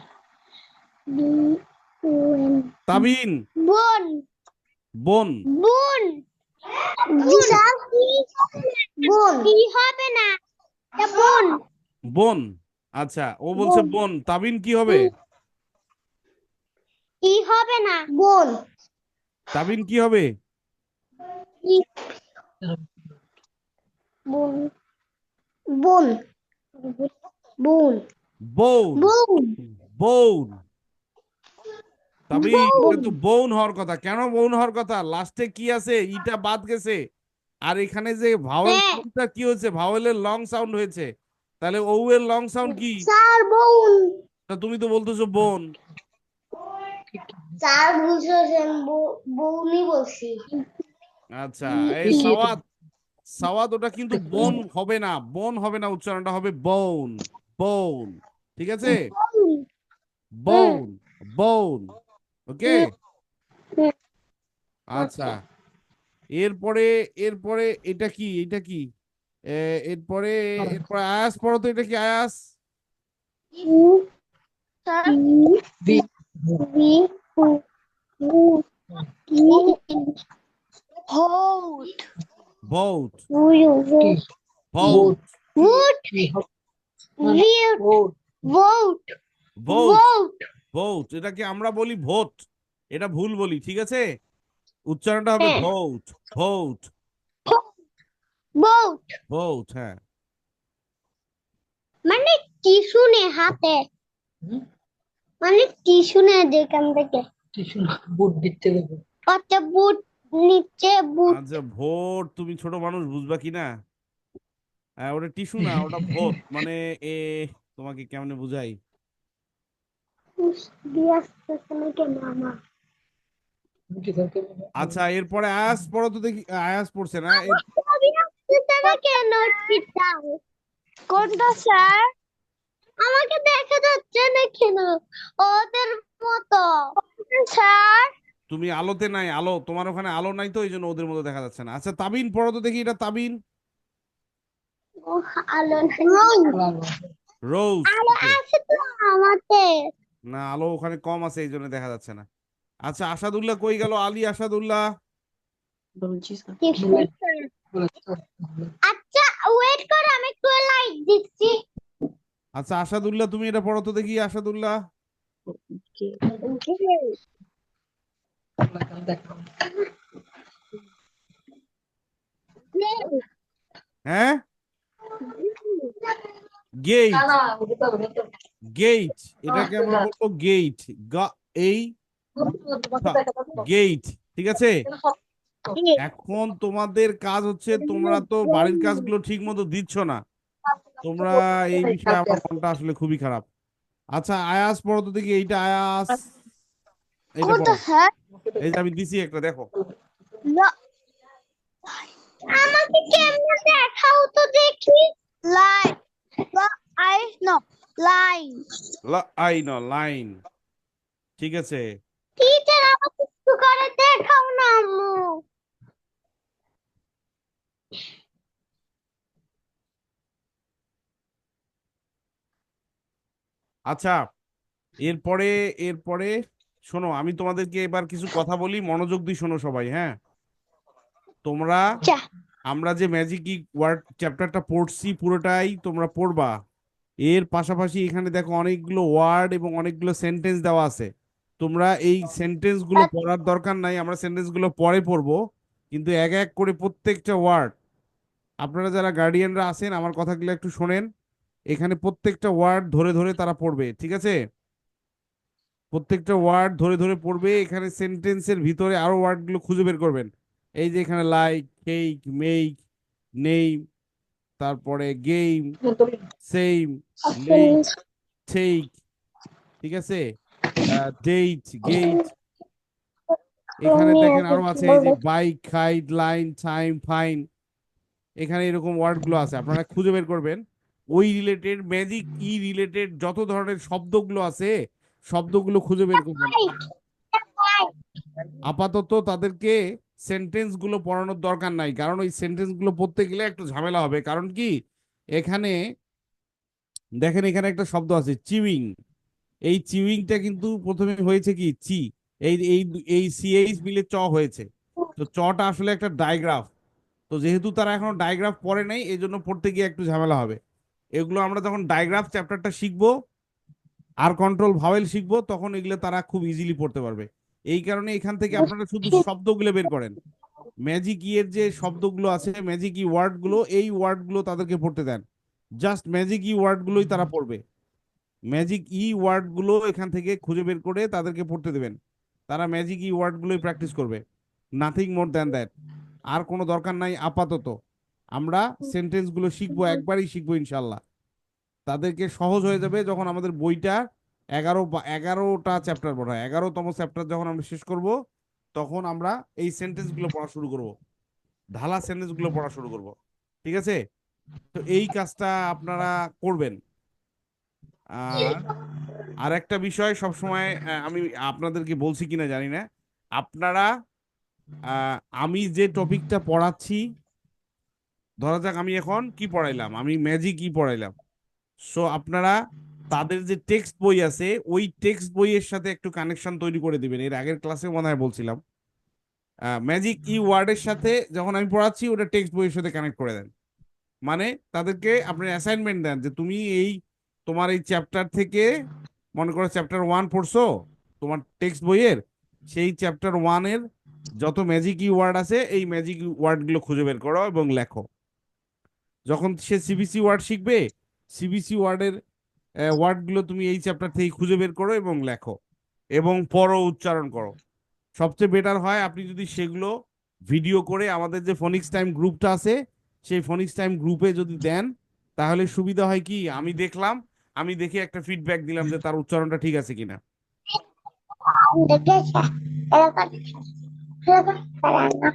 বুন তাবিন, বুন বোন। বুন বুন কি হবে না? এটা বুন বোন, আচ্ছা ও বলছে বোন, তাবিন কি হবে? কি হবে না? বুন তাবিন কি হবে? বুন বুন বুন বোন, বুন বোন। তাবিন, এটা তো বোন হওয়ার কথা। কেন বোন হওয়ার কথা? লাস্টে কি আছে? ইটা বাদ গেছে। আর এখানে যে ভাওয়েল হ্যাঁ সাউন্ডটা কি হয়েছে? ভাওয়েলের লং সাউন্ড হয়েছে। তাহলে ও এর লং সাউন্ড কি? স্যার বুন তা তুমি তো বলতেছো বোন। স্যার বুঝেছেন বুনই বলছি। আচ্ছা, এই সাওয়াত, সাওয়াত ওটা কিন্তু বোন হবে না, বোন হবে না, উচ্চারণটা হবে বোন, বোন, ঠিক আছে? বোন, বোন, ওকে। আচ্ছা, এরপরে, এরপরে এটা কি? এটা কি? এরপরে, এরপরে আয়াস পড়ো তো, এটা কি আয়াস? স্যার বি বি ভোট কি ভোট Vote. কি হবে? Vote. Vote Vote. Vote Vote. Vote এটাকে আমরা বলি ভোট, এটা ভুল বলি, ঠিক আছে? উচ্চারণটা হবে হ্যাঁ। Vote vote Vote. ভোট। হ্যাঁ, মানে টিস্যু নে হাতে, মানে টিস্যু নে যেখান থেকে কিছু না, বুট দিতে দেবো। আচ্ছা বুট নিচে বুট। আচ্ছা ভোট তুমি ছোট মানুষ বুঝবা কি না? ওটা টিস্যু না, ওটা ভোট মানে এ, তোমাকে কেমনে বুঝাই? দিয়াস নাকি মামা। কি থাকে? আচ্ছা এরপরে আয়াস পড়ো তো দেখি। আয়াস পড়ছে না আমি আসতে না কেন চিটাও? কোনটা স্যার? আমাকে দেখা যাচ্ছে না কেন ওদের মতো স্যার? তুমি আলোতে নাই, আলো তোমার ওখানে আলো নাই তো এই জন্য ওদের মতো দেখা যাচ্ছে না। আচ্ছা তাবিন পড়ো তো দেখি, এটা তাবিন। ও আলো নাই। রোজ আলো আছে তো আমাদের। না, আলো ওখানে কম আছে এই জন্য দেখা যাচ্ছে না। আচ্ছা আসাদুল্লাহ কই গেল? আলী আসাদুল্লাহ। আচ্ছা ওয়েট কর, আমি একটু লাইট দিচ্ছি। আচ্ছা আসাদুল্লাহ তুমি এটা পড়ো তো দেখি, আসাদুল্লাহ। হ্যাঁ, গেট গেট এটাকে আমরা বলবো গেট। এই গেট, ঠিক আছে? এখন তোমাদের কাজ হচ্ছে, তোমরা তো বাড়ির কাজগুলো ঠিক মতো দিচ্ছ না, তোমরা এই বিষয়ে আমার মনটা আসলে খুবই খারাপ। আচ্ছা আয়াস পড়ো তো দেখি, এইটা আয়াস, এইটা কোনটা পড়ো। স্যার? এই যে আমি দিছি একটা, দেখো। আমাকে কেমনে দেখাও তো দেখি। Line, I know line. Line, ঠিক আছে। টিচার আমাকে একটু করে দেখাও না আম্মু। আচ্ছা এরপরে এরপরে শোনো, আমি তোমাদেরকে এবার কিছু কথা বলি, মনোযোগ দিয়ে শোনো সবাই, হ্যাঁ? তোমরা, যা। আমরা যে ম্যাজিক ওয়ার্ড চ্যাপ্টারটা পড়ছি পুরোটাই তোমরা পড়বা। এর পাশাপাশি এখানে দেখো অনেকগুলো ওয়ার্ড এবং অনেকগুলো সেন্টেন্স দেওয়া আছে। তোমরা এই সেন্টেন্স গুলো পড়ার দরকার নাই, আমরা সেন্টেন্স গুলো পরে পড়বো, কিন্তু এক এক করে প্রত্যেকটা ওয়ার্ড, আপনারা যারা গার্ডিয়ানরা আছেন আমার কথাগুলো একটু শোনেন। এখানে প্রত্যেকটা ওয়ার্ড ধরে ধরে তারা পড়বে, ঠিক আছে? প্রত্যেকটা ওয়ার্ড ধরে ধরে পড়বে, এখানে সেন্টেন্সের ভিতরে আরো ওয়ার্ড গুলো খুঁজে বের করবেন। এই যে এখানে লাইক, কেক, মেক, নেম, তারপরে গেম, সেম, লেট, টেক, ঠিক আছে? ডেট, গেট, এখানে দেখেন আরো আছে, এই যে বাইক, খাইট, লাইন, টাইম, ফাইন, এখানে এরকম ওয়ার্ড গুলো আছে, আপনারা খুঁজে বের করবেন। ওই রিলেটেড ম্যাজিক ই রিলেটেড যত ধরনের শব্দগুলো আছে শব্দগুলো খুঁজে বের করবেন। আপাতত তাদেরকে সেন্টেন্স গুলো পড়ানোর দরকার নাই, কারণ ওই সেন্টেন্স গুলো পড়তে গেলে একটু ঝামেলা হবে। কারণ কি, এখানে দেখেন এখানে একটা শব্দ আছে চিউইং। এই চিউইংটা কিন্তু প্রথমে হয়েছে কি চি, এই এই এই সিএইচ মিলে চ হয়েছে। তো চটা আসলে একটা ডাইগ্রাফ। তো যেহেতু তারা এখনো ডাইগ্রাফ পড়ে নাই এই জন্য পড়তে গিয়ে একটু ঝামেলা হবে। এগুলো আমরা যখন ডাইগ্রাফ চ্যাপ্টারটা শিখবো আর কন্ট্রোল ভাওয়েল শিখবো তখন এগুলো তারা খুব ইজিলি পড়তে পারবে। এই কারণে এখান থেকে আপনারা শুধু শব্দগুলো বের করেন। ম্যাজিক ই এর যে শব্দগুলো আছে, ম্যাজিক ই ওয়ার্ড গুলো, এই ওয়ার্ড গুলো তাদেরকে পড়তে দেন। জাস্ট ম্যাজিক ই ওয়ার্ড গুলোই তারা পড়বে। ম্যাজিক ই ওয়ার্ড গুলো এখান থেকে খুঁজে বের করে তাদেরকে পড়তে দেবেন। তারা ম্যাজিক ই ওয়ার্ড গুলোই প্র্যাকটিস করবে, নাথিং মোর দ্যান দ্যাট। আর কোনো দরকার নাই আপাতত। আমরা সেন্টেন্স গুলো শিখবো, একবারই শিখবো ইনশাল্লাহ। তাদেরকে সহজ হয়ে যাবে যখন আমাদের বইটা 11টা চ্যাপ্টার পড়া হয়, 11তম চ্যাপ্টার যখন আমরা শেষ করব তখন আমরা এই সেন্টেন্স গুলো পড়া শুরু করব, ঢালা সেন্টেন্স গুলো পড়া শুরু করব, ঠিক আছে? তো এই কাজটা আপনারা করবেন। আর আর একটা বিষয় সবসময় আমি আপনাদেরকে বলছি কিনা জানি না, আপনারা আমি যে টপিকটা পড়াচ্ছি, ধরা যাক আমি এখন কি পড়াইলাম, আমি ম্যাজিক কি পড়াইলাম। সো আপনারা তাদের যে টেক্সট বই আছে ওই টেক্সট বইয়ের সাথে একটু কানেকশন তৈরি করে দিবেন। এর আগের ক্লাসে মনে হয় বলছিলাম ম্যাজিক ই ওয়ার্ডের সাথে যখন আমি পড়াচ্ছি ওটা টেক্সট বইয়ের সাথে কানেক্ট করে দেন। মানে তাদেরকে আপনি অ্যাসাইনমেন্ট দেন যে তুমি এই তোমার এই চ্যাপ্টার থেকে, মনে করো চ্যাপ্টার 1 পড়ছো তোমার টেক্সট বইয়ের, সেই চ্যাপ্টার 1-এর যত ম্যাজিক ই ওয়ার্ড আছে এই ম্যাজিক ওয়ার্ডগুলো খুঁজে বের করো এবং লেখো। যখন সে সিবিসি ওয়ার্ড শিখবে, সিবিসি ওয়ার্ডের ওয়ার্ডগুলো তুমি এই চ্যাপ্টার থেকে খুঁজে বের করো এবং লেখো এবং পড়ো, উচ্চারণ করো। সবচেয়ে বেটার হয় আপনি যদি সেগুলো ভিডিও করে আমাদের যে ফোনিক্স টাইম গ্রুপটা আছে সেই ফোনিক্স টাইম গ্রুপে যদি দেন, তাহলে সুবিধা হয় কি, আমি দেখলাম, আমি দেখে একটা ফিডব্যাক দিলাম যে তার উচ্চারণটা ঠিক আছে কিনা। দেখেছে এরকম এরকম করে না।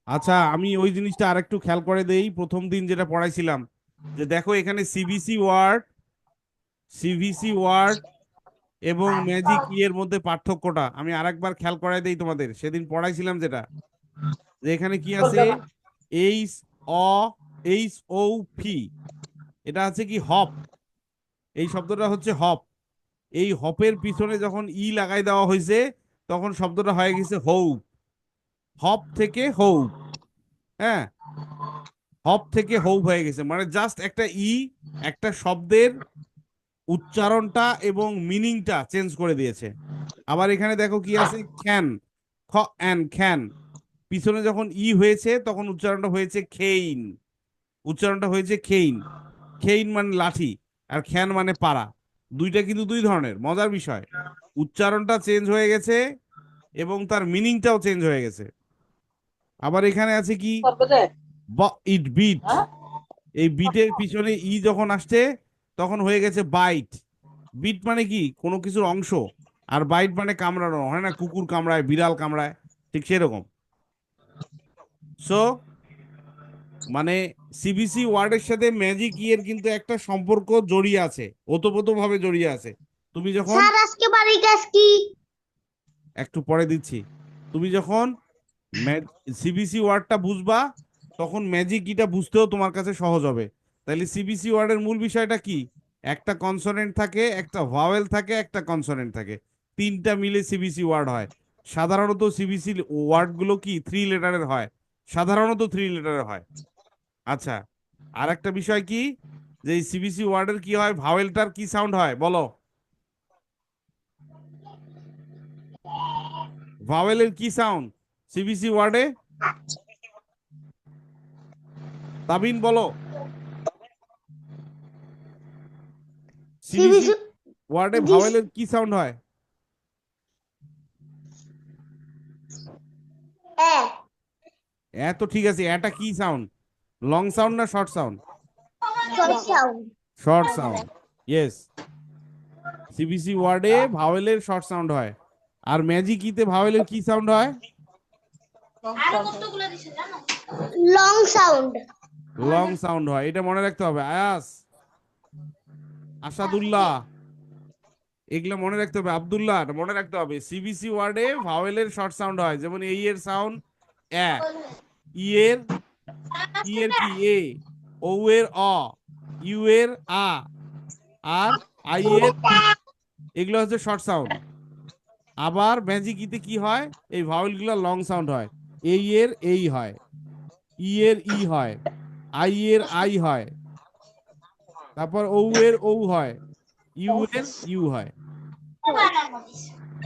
আচ্ছা, আমি ওই জিনিসটা আরেকটু খেয়াল করে দেই, প্রথম দিন যেটা পড়াইছিলাম, যে দেখো এখানে সিভিসি ওয়ার্ড এবং ম্যাজিক ই এর মধ্যে পার্থক্যটা আমি আরেকবার খেয়াল করাই দেই তোমাদের, সেদিন পড়াইছিলাম যেটা, যে এখানে কি আছে, এইচ অ এইচ ও ফি, এটা আছে কি হপ, এই শব্দটা হচ্ছে হপ। এই হপের পিছনে যখন ই লাগাই দেওয়া হয়েছে তখন শব্দটা হয়ে গেছে হৌপ। হপ থেকে হৌপ, হ্যাঁ, হপ থেকে হৌপ হয়ে গেছে, মানে জাস্ট একটা ই একটা শব্দের উচ্চারণটা এবং মিনিংটা চেঞ্জ করে দিয়েছে। আবার এখানে দেখো কি আছে, খ্যান, খ অ্যান খ্যান, পিছনে যখন ই হয়েছে তখন উচ্চারণটা হয়েছে খেইন, উচ্চারণটা হয়েছে খেইন। খেইন মানে লাঠি, আর খ্যান মানে পাড়া। দুইটা কিন্তু দুই ধরনের, মজার বিষয়, উচ্চারণটা চেঞ্জ হয়ে গেছে এবং তার মিনিংটাও চেঞ্জ হয়ে গেছে। আবার এখানে আছে কি, ইট বিট, এই বিটের পিছনে ই যখন আসছে তখন হয়ে গেছে বাইট। বিট মানে কি, কোনো কিছুর অংশ, আর বাইট মানে কামড়ানো, হয় না, কুকুর কামড়ায়, বিড়াল কামড়ায়, ঠিক সেরকম। সো মানে সিবিসি ওয়ার্ডের সাথে ম্যাজিক ইয়ের কিন্তু একটা সম্পর্ক জড়িয়ে আছে, ওতপ্রোতভাবে জড়িয়ে আছে। তুমি যখন, স্যার আজকে বাড়ির কাজ কি? একটু পরে দিচ্ছি, তুমি যখন সিবিসি ওয়ার্ডটা বুঝবা তখন ম্যাজিক ইটা বুঝতেও তোমার কাছে সহজ হবে। তাহলে সিবিসি ওয়ার্ডের মূল বিষয়টা কি, একটা কনসোনেন্ট থাকে, একটা ভাওয়েল থাকে, একটা কনসোনেন্ট থাকে, তিনটা মিলে সিবিসি ওয়ার্ড হয়। সাধারণত সিবিসি ওয়ার্ডগুলো কি 3 লেটারের হয়, সাধারণত 3 লেটারের হয়। আচ্ছা, আর একটা বিষয় কি, যে সিবিসি ওয়ার্ডের কি হয়, ভাওয়েলটার কি সাউন্ড হয় বলো, ভাওয়েলের কি সাউন্ড সিবিসি ওয়ার্ডে, তাবিন বলো, সিবিসি সিবিসি ওয়ার্ডে দিস ভাওয়েলের কি সাউন্ড হয়? এ তো ঠিক আছে, এটা কি সাউন্ড, লং সাউন্ড না short sound? Short sound. Short sound, yes. CBC ওয়ার্ডে ভাওয়েলের শর্ট সাউন্ড হয়, আর ম্যাজিক ইতে ভাওয়েলের কি সাউন্ড হয়? Long sound. লং সাউন্ড হয়, এটা মনে রাখতে হবে। আয়াস, আসাদুল্লাহ, এগুলো মনে রাখতে হবে। আব্দুল্লাহ, এটা মনে রাখতে হবে, সিবিসি ওয়ার্ডে ভাওয়েলের শর্ট সাউন্ড হয়, যেমন এই এর সাউন্ড এ, ই এর কি এ, ও এর অ, ইউ এর আ, আর আই এর ই, এগুলো হচ্ছে শর্ট সাউন্ড। আবার ম্যাজিক ইতে কি হয়, এই ভাওয়েল গুলো লং সাউন্ড হয়, এই এর এই হয়, ই এর ই হয়, আই এর আই হয়, তারপর ও এর ও হয়, ইউ এর ইউ হয়।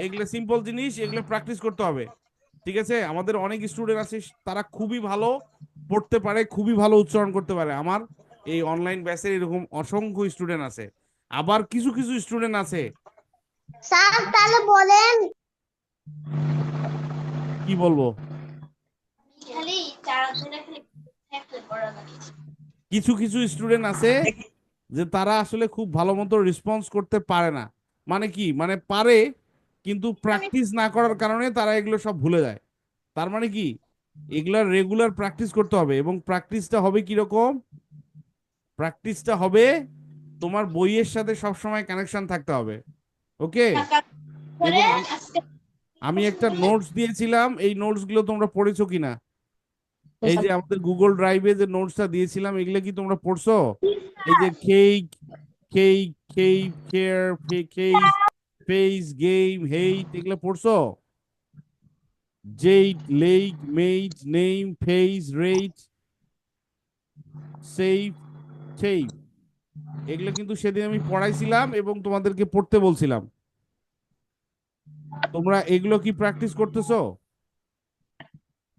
এগুলো সিম্পল জিনিস, এগুলো প্র্যাকটিস করতে হবে। ঠিক আছে, আমাদের অনেক স্টুডেন্ট আছে তারা খুবই ভালো পড়তে পারে, খুবই ভালো উচ্চারণ করতে পারে, আমার এই অনলাইন ব্যাচের এরকম অসংখ্য স্টুডেন্ট আছে। আবার কিছু কিছু স্টুডেন্ট আছে, স্যার তাহলে বলেন। কি বলবো, কিছু কিছু স্টুডেন্ট আছে যে তারা আসলে খুব ভালো মতো রেসপন্স করতে পারে না। মানে কি, মানে পারে কিন্তু প্র্যাকটিস না করার কারণে তারা এগুলো সব ভুলে যায়। তার মানে কি, এগুলার রেগুলার প্র্যাকটিস করতে হবে, এবং প্র্যাকটিসটা হবে কিরকম, প্র্যাকটিসটা হবে তোমার বইয়ের সাথে সব সময় কানেকশন থাকতে হবে। ওকে, এবং আমি একটা নোটস দিয়েছিলাম, এই নোটস গুলো তোমরা পড়েছো কিনা? এই যে আমাদের গুগল ড্রাইভে যে নোটসটা দিয়েছিলাম, এগুলো কি তোমরা পড়ছো? এই যে cake, cake, cake, care, case, face, game, hate, এগুলো পড়ছো? জেইট, lake, mate, name, face, rate, save, save, এগুলো কিন্তু সেদিন আমি পড়াইছিলাম এবং তোমাদেরকে পড়তে বলছিলাম। তোমরা এগুলো কি প্র্যাকটিস করতেছো?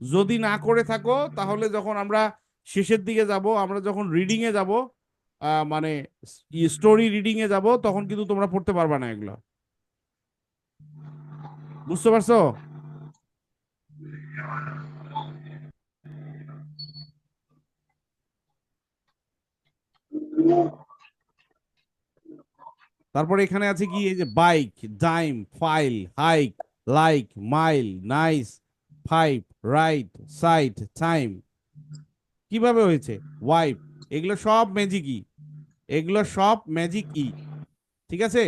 যদি না করে থাকো তাহলে যখন আমরা শেষের দিকে যাব, আমরা যখন রিডিং এ যাব, মানে স্টোরি রিডিং এ যাব, তখন কিন্তু তোমরা পড়তে পারবা না এগুলো। বুঝতে পারছো? তারপরে এখানে আছে কি, এই যে bike, dime, file, hike, like, mile, nice, five, right, site, time, কিভাবে হয়েছে, ওয়াইফ, এগুলো সব ম্যাজিক ই, এগুলো সব ম্যাজিক ই, ঠিক আছে?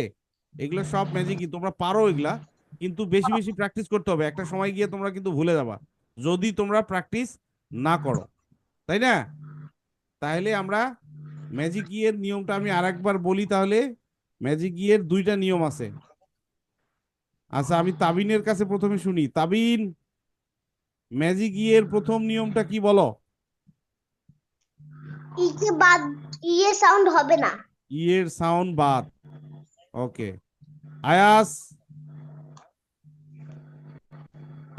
এগুলো সব ম্যাজিক ই, তোমরা পারো এগুলা, কিন্তু বেশি বেশি প্র্যাকটিস করতে হবে, একটা সময় গিয়ে তোমরা কিন্তু ভুলে যাবা যদি তোমরা প্র্যাকটিস না করো, তাই না? তাহলে আমরা ম্যাজিক ই এর নিয়মটা আমি আরেকবার বলি তাহলে। ম্যাজিক ই এর দুইটা নিয়ম আছে। আচ্ছা, আমি তাবিনের কাছে প্রথমে শুনি। তাবিন, ম্যাজিক ই এর প্রথম নিয়মটা কি বলো? ই কে বাদ ইয়ে সাউন্ড হবে না। ই এর সাউন্ড বাদ। ওকে। আয়াস,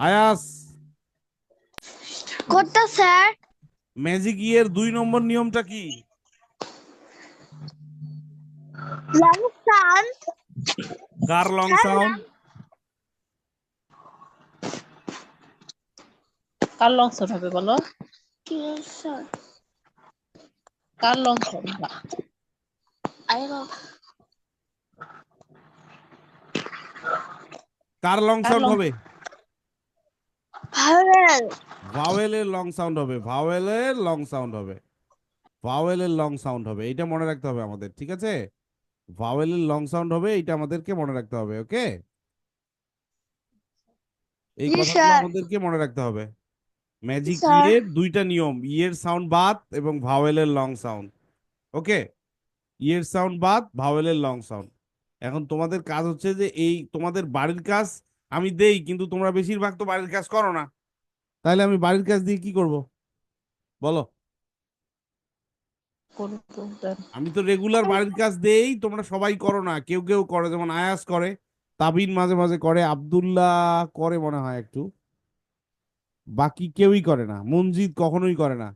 আয়াস, কোনটা স্যার? ম্যাজিক ই এর 2 নম্বর নিয়মটা কি? Long sound. কার লং সাউন্ড? কার লং সাউন্ড হবে বলো? কি স্যার? কার লং সাউন্ড? I know. কার লং কার সাউন্ড লং? হবে? ভাওয়েল। ভাওয়েলের লং সাউন্ড হবে, ভাওয়েলের লং সাউন্ড হবে, ভাওয়েলের লং সাউন্ড হবে, এটা মনে রাখতে হবে আমাদের, ঠিক আছে? ভাওয়েলের লং সাউন্ড হবে, এটা আমাদেরকে মনে রাখতে হবে, ওকে? এই জি কথাগুলো স্যার। আমাদেরকে মনে রাখতে হবে। ম্যাজিক ই স্যার। এর 2টা নিয়ম, ই এর সাউন্ড বাদ এবং ভাওয়েলের লং সাউন্ড, ওকে? ই এর সাউন্ড বাদ, ভাওয়েলের লং সাউন্ড। এখন তোমাদের কাজ হচ্ছে যে এই তোমাদের বাড়ির কাজ আমি দেই, কিন্তু তোমরা বেশিরভাগ তো বাড়ির কাজ করো না, তাহলে আমি বাড়ির কাজ দিয়ে কি করব বলো? করতো দেন। আমি তো রেগুলার বাড়ির কাজ দেই, তোমরা সবাই করো না, কেউ কেউ করে, যেমন আয়াস করে, তাবিন মাঝে মাঝে করে, আব্দুল্লাহ করে মনে হয় একটু, বাকি কেউই করে না, মনজিৎ কখনোই করে না।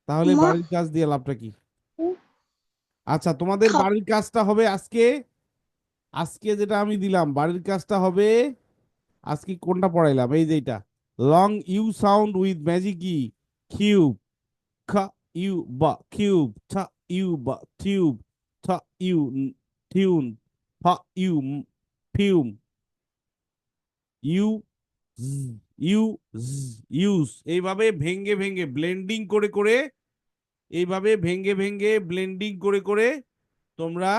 তাহলে মা বাড়ির কাজ দিয়ে লাভটা কি? আচ্ছা, তোমাদের বাড়ির কাজটা হবে আজকে, আজকে যেটা আমি দিলাম বাড়ির কাজটা হবে, আজকে কোনটা পড়াইলাম, এই যে এটা, long U sound with magic E, cube, খ, ইউ, বা, কিউব, ঠ, ইউ, বা, টিউব, ঠ, ইউ, টিউন, ফ, U, fume, U, U, use, এইভাবে ভেঙ্গে ভেঙ্গে ব্লেন্ডিং করে করে, এইভাবে ভেঙ্গে ভেঙ্গে ব্লেন্ডিং করে করে তোমরা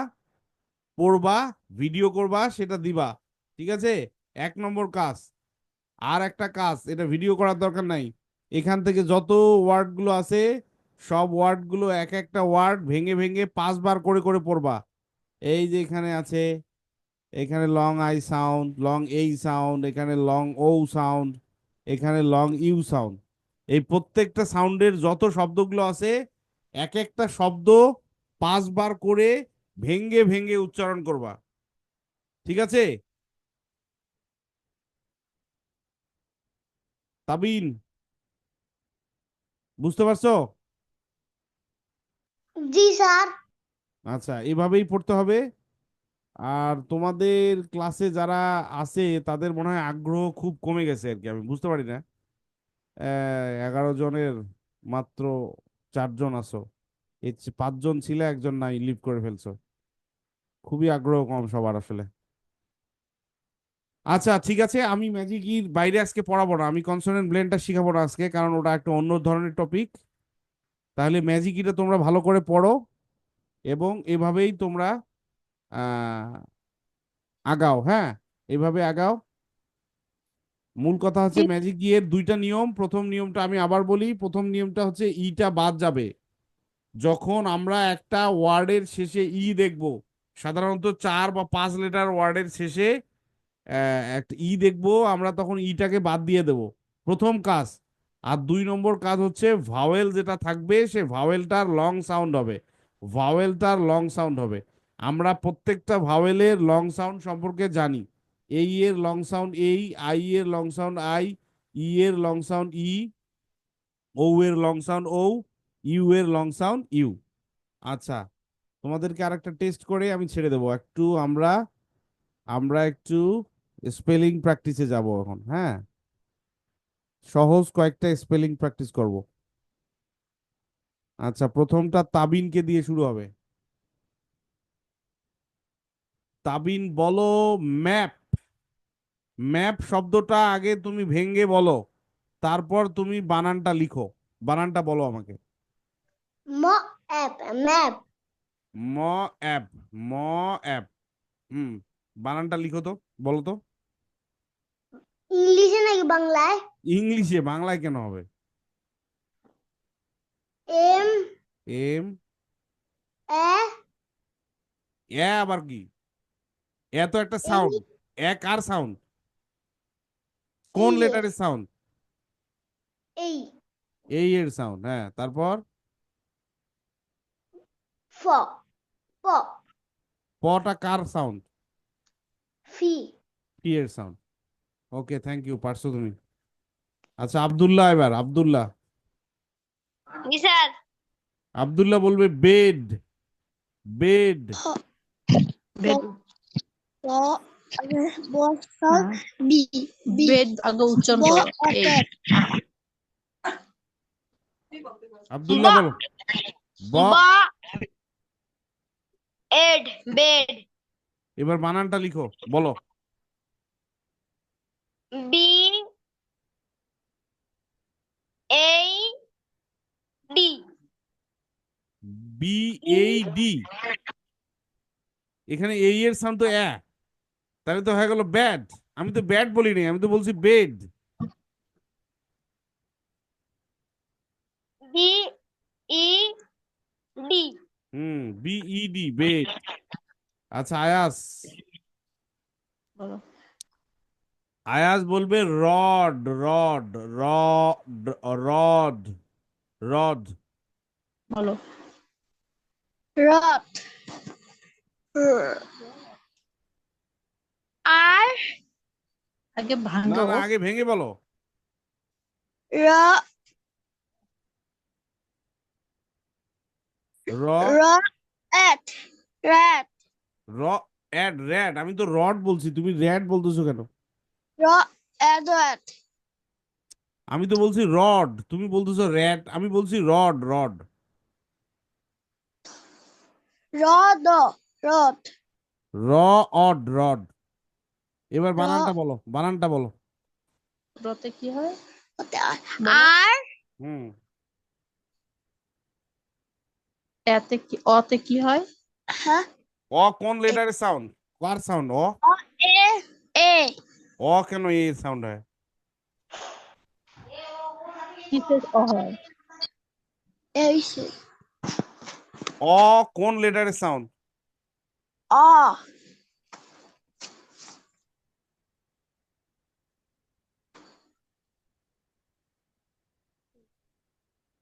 পড়বা, ভিডিও করবা, সেটা দিবা, ঠিক আছে? 1 নম্বর কাজ। আর একটা কাজ, এটা ভিডিও করার দরকার নাই, এখান থেকে যত ওয়ার্ড গুলো আছে সব ওয়ার্ড গুলো এক একটা ওয়ার্ড ভেঙে ভেঙে 5 বার করে করে পড়বা। এই যে এখানে আছে, এখানে লং আই সাউন্ড, লং এই সাউন্ড, এখানে লং ও সাউন্ড, এখানে লং ইউ সাউন্ড, এই প্রত্যেকটা সাউন্ডের যত শব্দগুলো আছে এক একটা শব্দ 5 বার করে ভেঙ্গে ভেঙ্গে উচ্চারণ করবা, ঠিক আছে? তাবিন, বুঝতে পারছো? জি স্যার। আচ্ছা, এভাবেই পড়তে হবে। আর তোমাদের ক্লাসে যারা আছে তাদের মনে হয় আগ্রহ খুব কমে গেছে আর কি, আমি বুঝতে পারি না। 11 জনের মাত্র 4 জন আছো, 5 জন ছিলে, একজন নাই, লিভ করে ফেলছো, খুবই আগ্রহ কম সবার আসলে। আচ্ছা ঠিক আছে, আমি ম্যাজিক ইর বাইরে আজকে পড়াবো না, আমি কনসোনেন্ট ব্লেন্ডটা শিখাবো না আজকে, কারণ ওটা একটা অন্য ধরনের টপিক। তাহলে ম্যাজিক ইটা তোমরা ভালো করে পড়ো এবং এভাবেই তোমরা আহ আগাও, হ্যাঁ, এভাবে আগাও। মূল কথা হচ্ছে ম্যাজিক ই এর দুইটা নিয়ম। প্রথম নিয়মটা আমি আবার বলি, প্রথম নিয়মটা হচ্ছে ইটা বাদ যাবে যখন আমরা একটা ওয়ার্ডের শেষে ই দেখব। সাধারণত 4 বা 5 লেটার ওয়ার্ডের শেষে একটা ই দেখব, আমরা তখন ইটাকে বাদ দিয়ে দেব, প্রথম কাজ। আর 2 নম্বর কাজ হচ্ছে ভাওয়েল যেটা থাকবে সে ভাওয়েলটার লং সাউন্ড হবে, ভাওয়েলটার লং সাউন্ড হবে। আমরা প্রত্যেকটা ভাওয়েলের লং সাউন্ড সম্পর্কে জানি। এই এর লং সাউন্ড এই, আই এর লং সাউন্ড আই, ই এর লং সাউন্ড ই, ও এর লং সাউন্ড ও, ইউ এর লং সাউন্ড ইউ। আচ্ছা, তোমাদেরকে আরেকটা টেস্ট করে আমি ছেড়ে দেবো। একটু আমরা আমরা একটু স্পেলিং প্র্যাকটিসে যাব এখন। হ্যাঁ, সহজ কয়েকটা স্পেলিং প্র্যাকটিস করব। আচ্ছা, প্রথমটা তাবিনকে দিয়ে শুরু হবে। তাবিন, বলো ম্যাপ। ম্যাপ শব্দটা আগে তুমি ভেঙ্গে বলো, তারপর তুমি বানানটা লিখো। বানানটা বলো আমাকে। ম অ্যাপ ম্যাপ ম অ্যাপ, ম অ্যাপ। হুম, বানানটা লিখো তো, বলো তো। ইংলিশে নাকি বাংলায়? ইংলিশে, বাংলায় কেন হবে? এম এম এ এ আবার কি? এ তো একটা সাউন্ড। এ কার সাউন্ড? কোন এই লেটারের সাউন্ড? এই এই এর সাউন্ড। হ্যাঁ, তারপর ফ প পটা কার সাউন্ড? ফি টি এর সাউন্ড। ওকে, থ্যাংক ইউ, পারছো তুমি। আচ্ছা, আব্দুল্লাহ, এবার আব্দুল্লাহ। জি স্যার। আব্দুল্লাহ বলবে বেড। বেড। বেড। ব ব হ্যাঁ, বি বি বেড আগে উচ্চারণ ব করো। এই অ্যাপ আব্দুল্লাহ বলো। ব। ব এড বেড এবার বানানটা লিখো, বলো। বি এই ডি বি এই ডি। এখানে এই এর সাউন্ড তো এ, তাহলে তো হয়ে গেল ব্যাড। আমি তো ব্যাড বলিনি, আমি তো বলছি বেড। বি ই ডি হুম, বি ই ডি, বেড। আচ্ছা, আয়াস। বলো। আয়াস বলবে রড। Rod, rod, rod. বলো। রথ আর আগে না ভাঙো। না, আগে ভেঙে বলো। র র। র এট রেট র অ্যাড র্যাড। আমি তো রড বলছি, তুমি র্যাড বলতেছো কেন? র এডওয়ার্ড আমি তো বলছি রড, তুমি বলতেছো র্যাট। আমি বলছি রড, রড। রদ রথ র অড, রড। এবার র বানানটা বলো, বানানটা বলো। রতে কি হয়? আর হুম। এতে কি, অতে কি হয়? হ্যাঁ অ কোন লেটারের সাউন্ড? কার সাউন্ড? অ। এ এ অ কেন এ সাউন্ড হয়? কিসের অ হয়? এই অ কোন লেটারের সাউন্ড? অ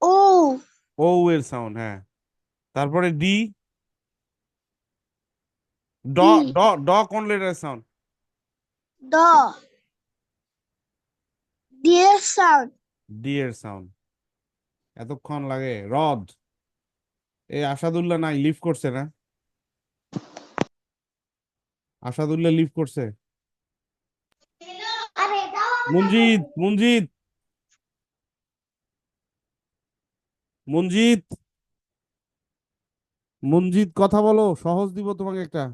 ও ও এর সাউন্ড, হ্যাঁ। তারপরে ডি। ড। ডি ড। ড কোন লেটারের সাউন্ড? দ ডিয়ার সাউন্ড ডি এর সাউন্ড। এতক্ষণ লাগে। রদ। এই আসাদুল্লাহ নাই, লিভ করছে না? আসাদুল্লাহ লিভ করছে। আরে দাও মঞ্জিত, মঞ্জিত, মঞ্জিত, মঞ্জিত, কথা বলো, সহজ দিব তোমাকে একটা।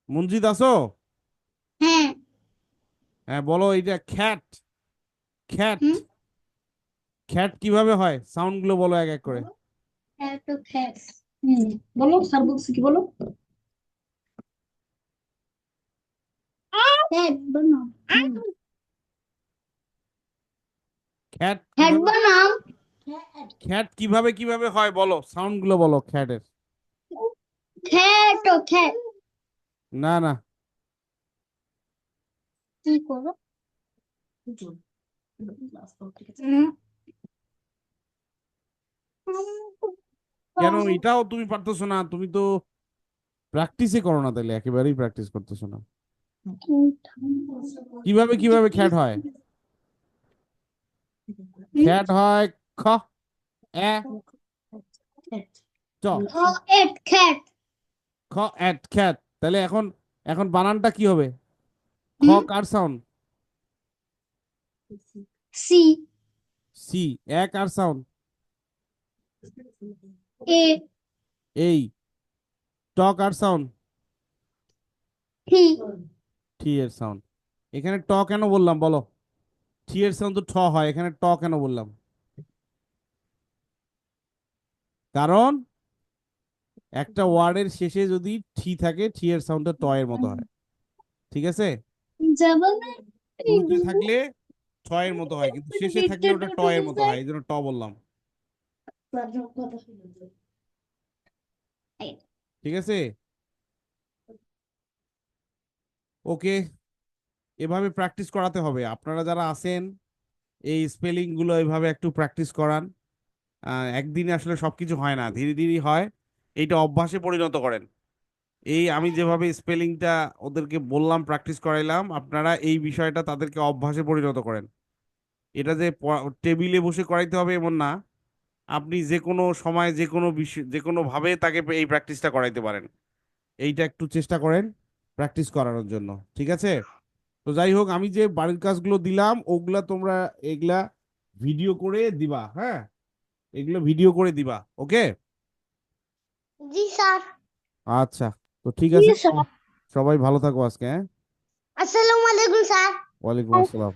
মঞ্জিত আছো? হ্যাঁ হ্যাঁ, বলো এইটা খ্যাট। খ্যাট। হুম খ্যাট কিভাবে হয়, সাউন্ড গুলো বলো এক এক করে। বলো তো খ্যাট বলো স্যার বলছে কি বলো খ্যাট খ্যাট বানাম খ্যাট কিভাবে কিভাবে হয় বলো, সাউন্ড গুলো বলো খ্যাটের। খ্যাট ও খ্যাট না না, কি করো কেন এটাও তুমি পারতেছো না? তুমি তো প্র্যাকটিসই করো না, তাহলে একেবারেই প্র্যাকটিস করতেছো না। কিভাবে কিভাবে খ্যাট হয়? খ্যাট হয় খ এ চ, এট খ্যাট খ এট খ্যাট। তাহলে এখন এখন বানানটা কি হবে? খ কার সাউন্ড? C C. এ কার সাউন্ড? এ এই। ট কার সাউন্ড? টি টি এর সাউন্ড। এখানে ট কেন বললাম বলো? টি এর সাউন্ড তো ঠ হয়, এখানে ট কেন বললাম? কারণ একটা ওয়ার্ডের শেষে যদি ঠি থাকে, ঠি এর সাউন্ডটা ট এর মতো হয়। ঠিক আছে? শুরুতে থাকলে ছ এর মতো হয়, কিন্তু শেষে থাকলে ওটা ট এর মতো হয়, এই জন্য ট বললাম। ঠিক আছে? ওকে, এভাবে প্র্যাকটিস করাতে হবে। আপনারা যারা আছেন এই স্পেলিং গুলো এভাবে একটু প্র্যাকটিস করান। একদিনে আসলে সবকিছু হয় না, ধীরে ধীরে হয়। এইটা অভ্যাসে পরিণত করেন। এই আমি যেভাবে স্পেলিংটা ওদেরকে বললাম, প্র্যাকটিস করাইলাম, আপনারা এই বিষয়টা তাদেরকে অভ্যাসে পরিণত করেন। এটা যে টেবিলে বসে করাইতে হবে এমন না, আপনি যে কোনো সময় যে কোনো বিষয় যে কোনো ভাবে তাকে এই প্র্যাকটিসটা করাইতে পারেন। এইটা একটু চেষ্টা করেন প্র্যাকটিস করানোর জন্য। ঠিক আছে? তো যাই হোক, আমি যে বাড়ির কাজগুলো দিলাম ওগুলা তোমরা এগুলা ভিডিও করে দিবা। হ্যাঁ, এগুলো ভিডিও করে দিবা। ওকে? জি স্যার আচ্ছা, তো ঠিক জি আছে, স্যার সবাই ভালো থাকো আজকে। হ্যাঁ, আসসালামু আলাইকুম স্যার ওয়ালাইকুম আসসালাম।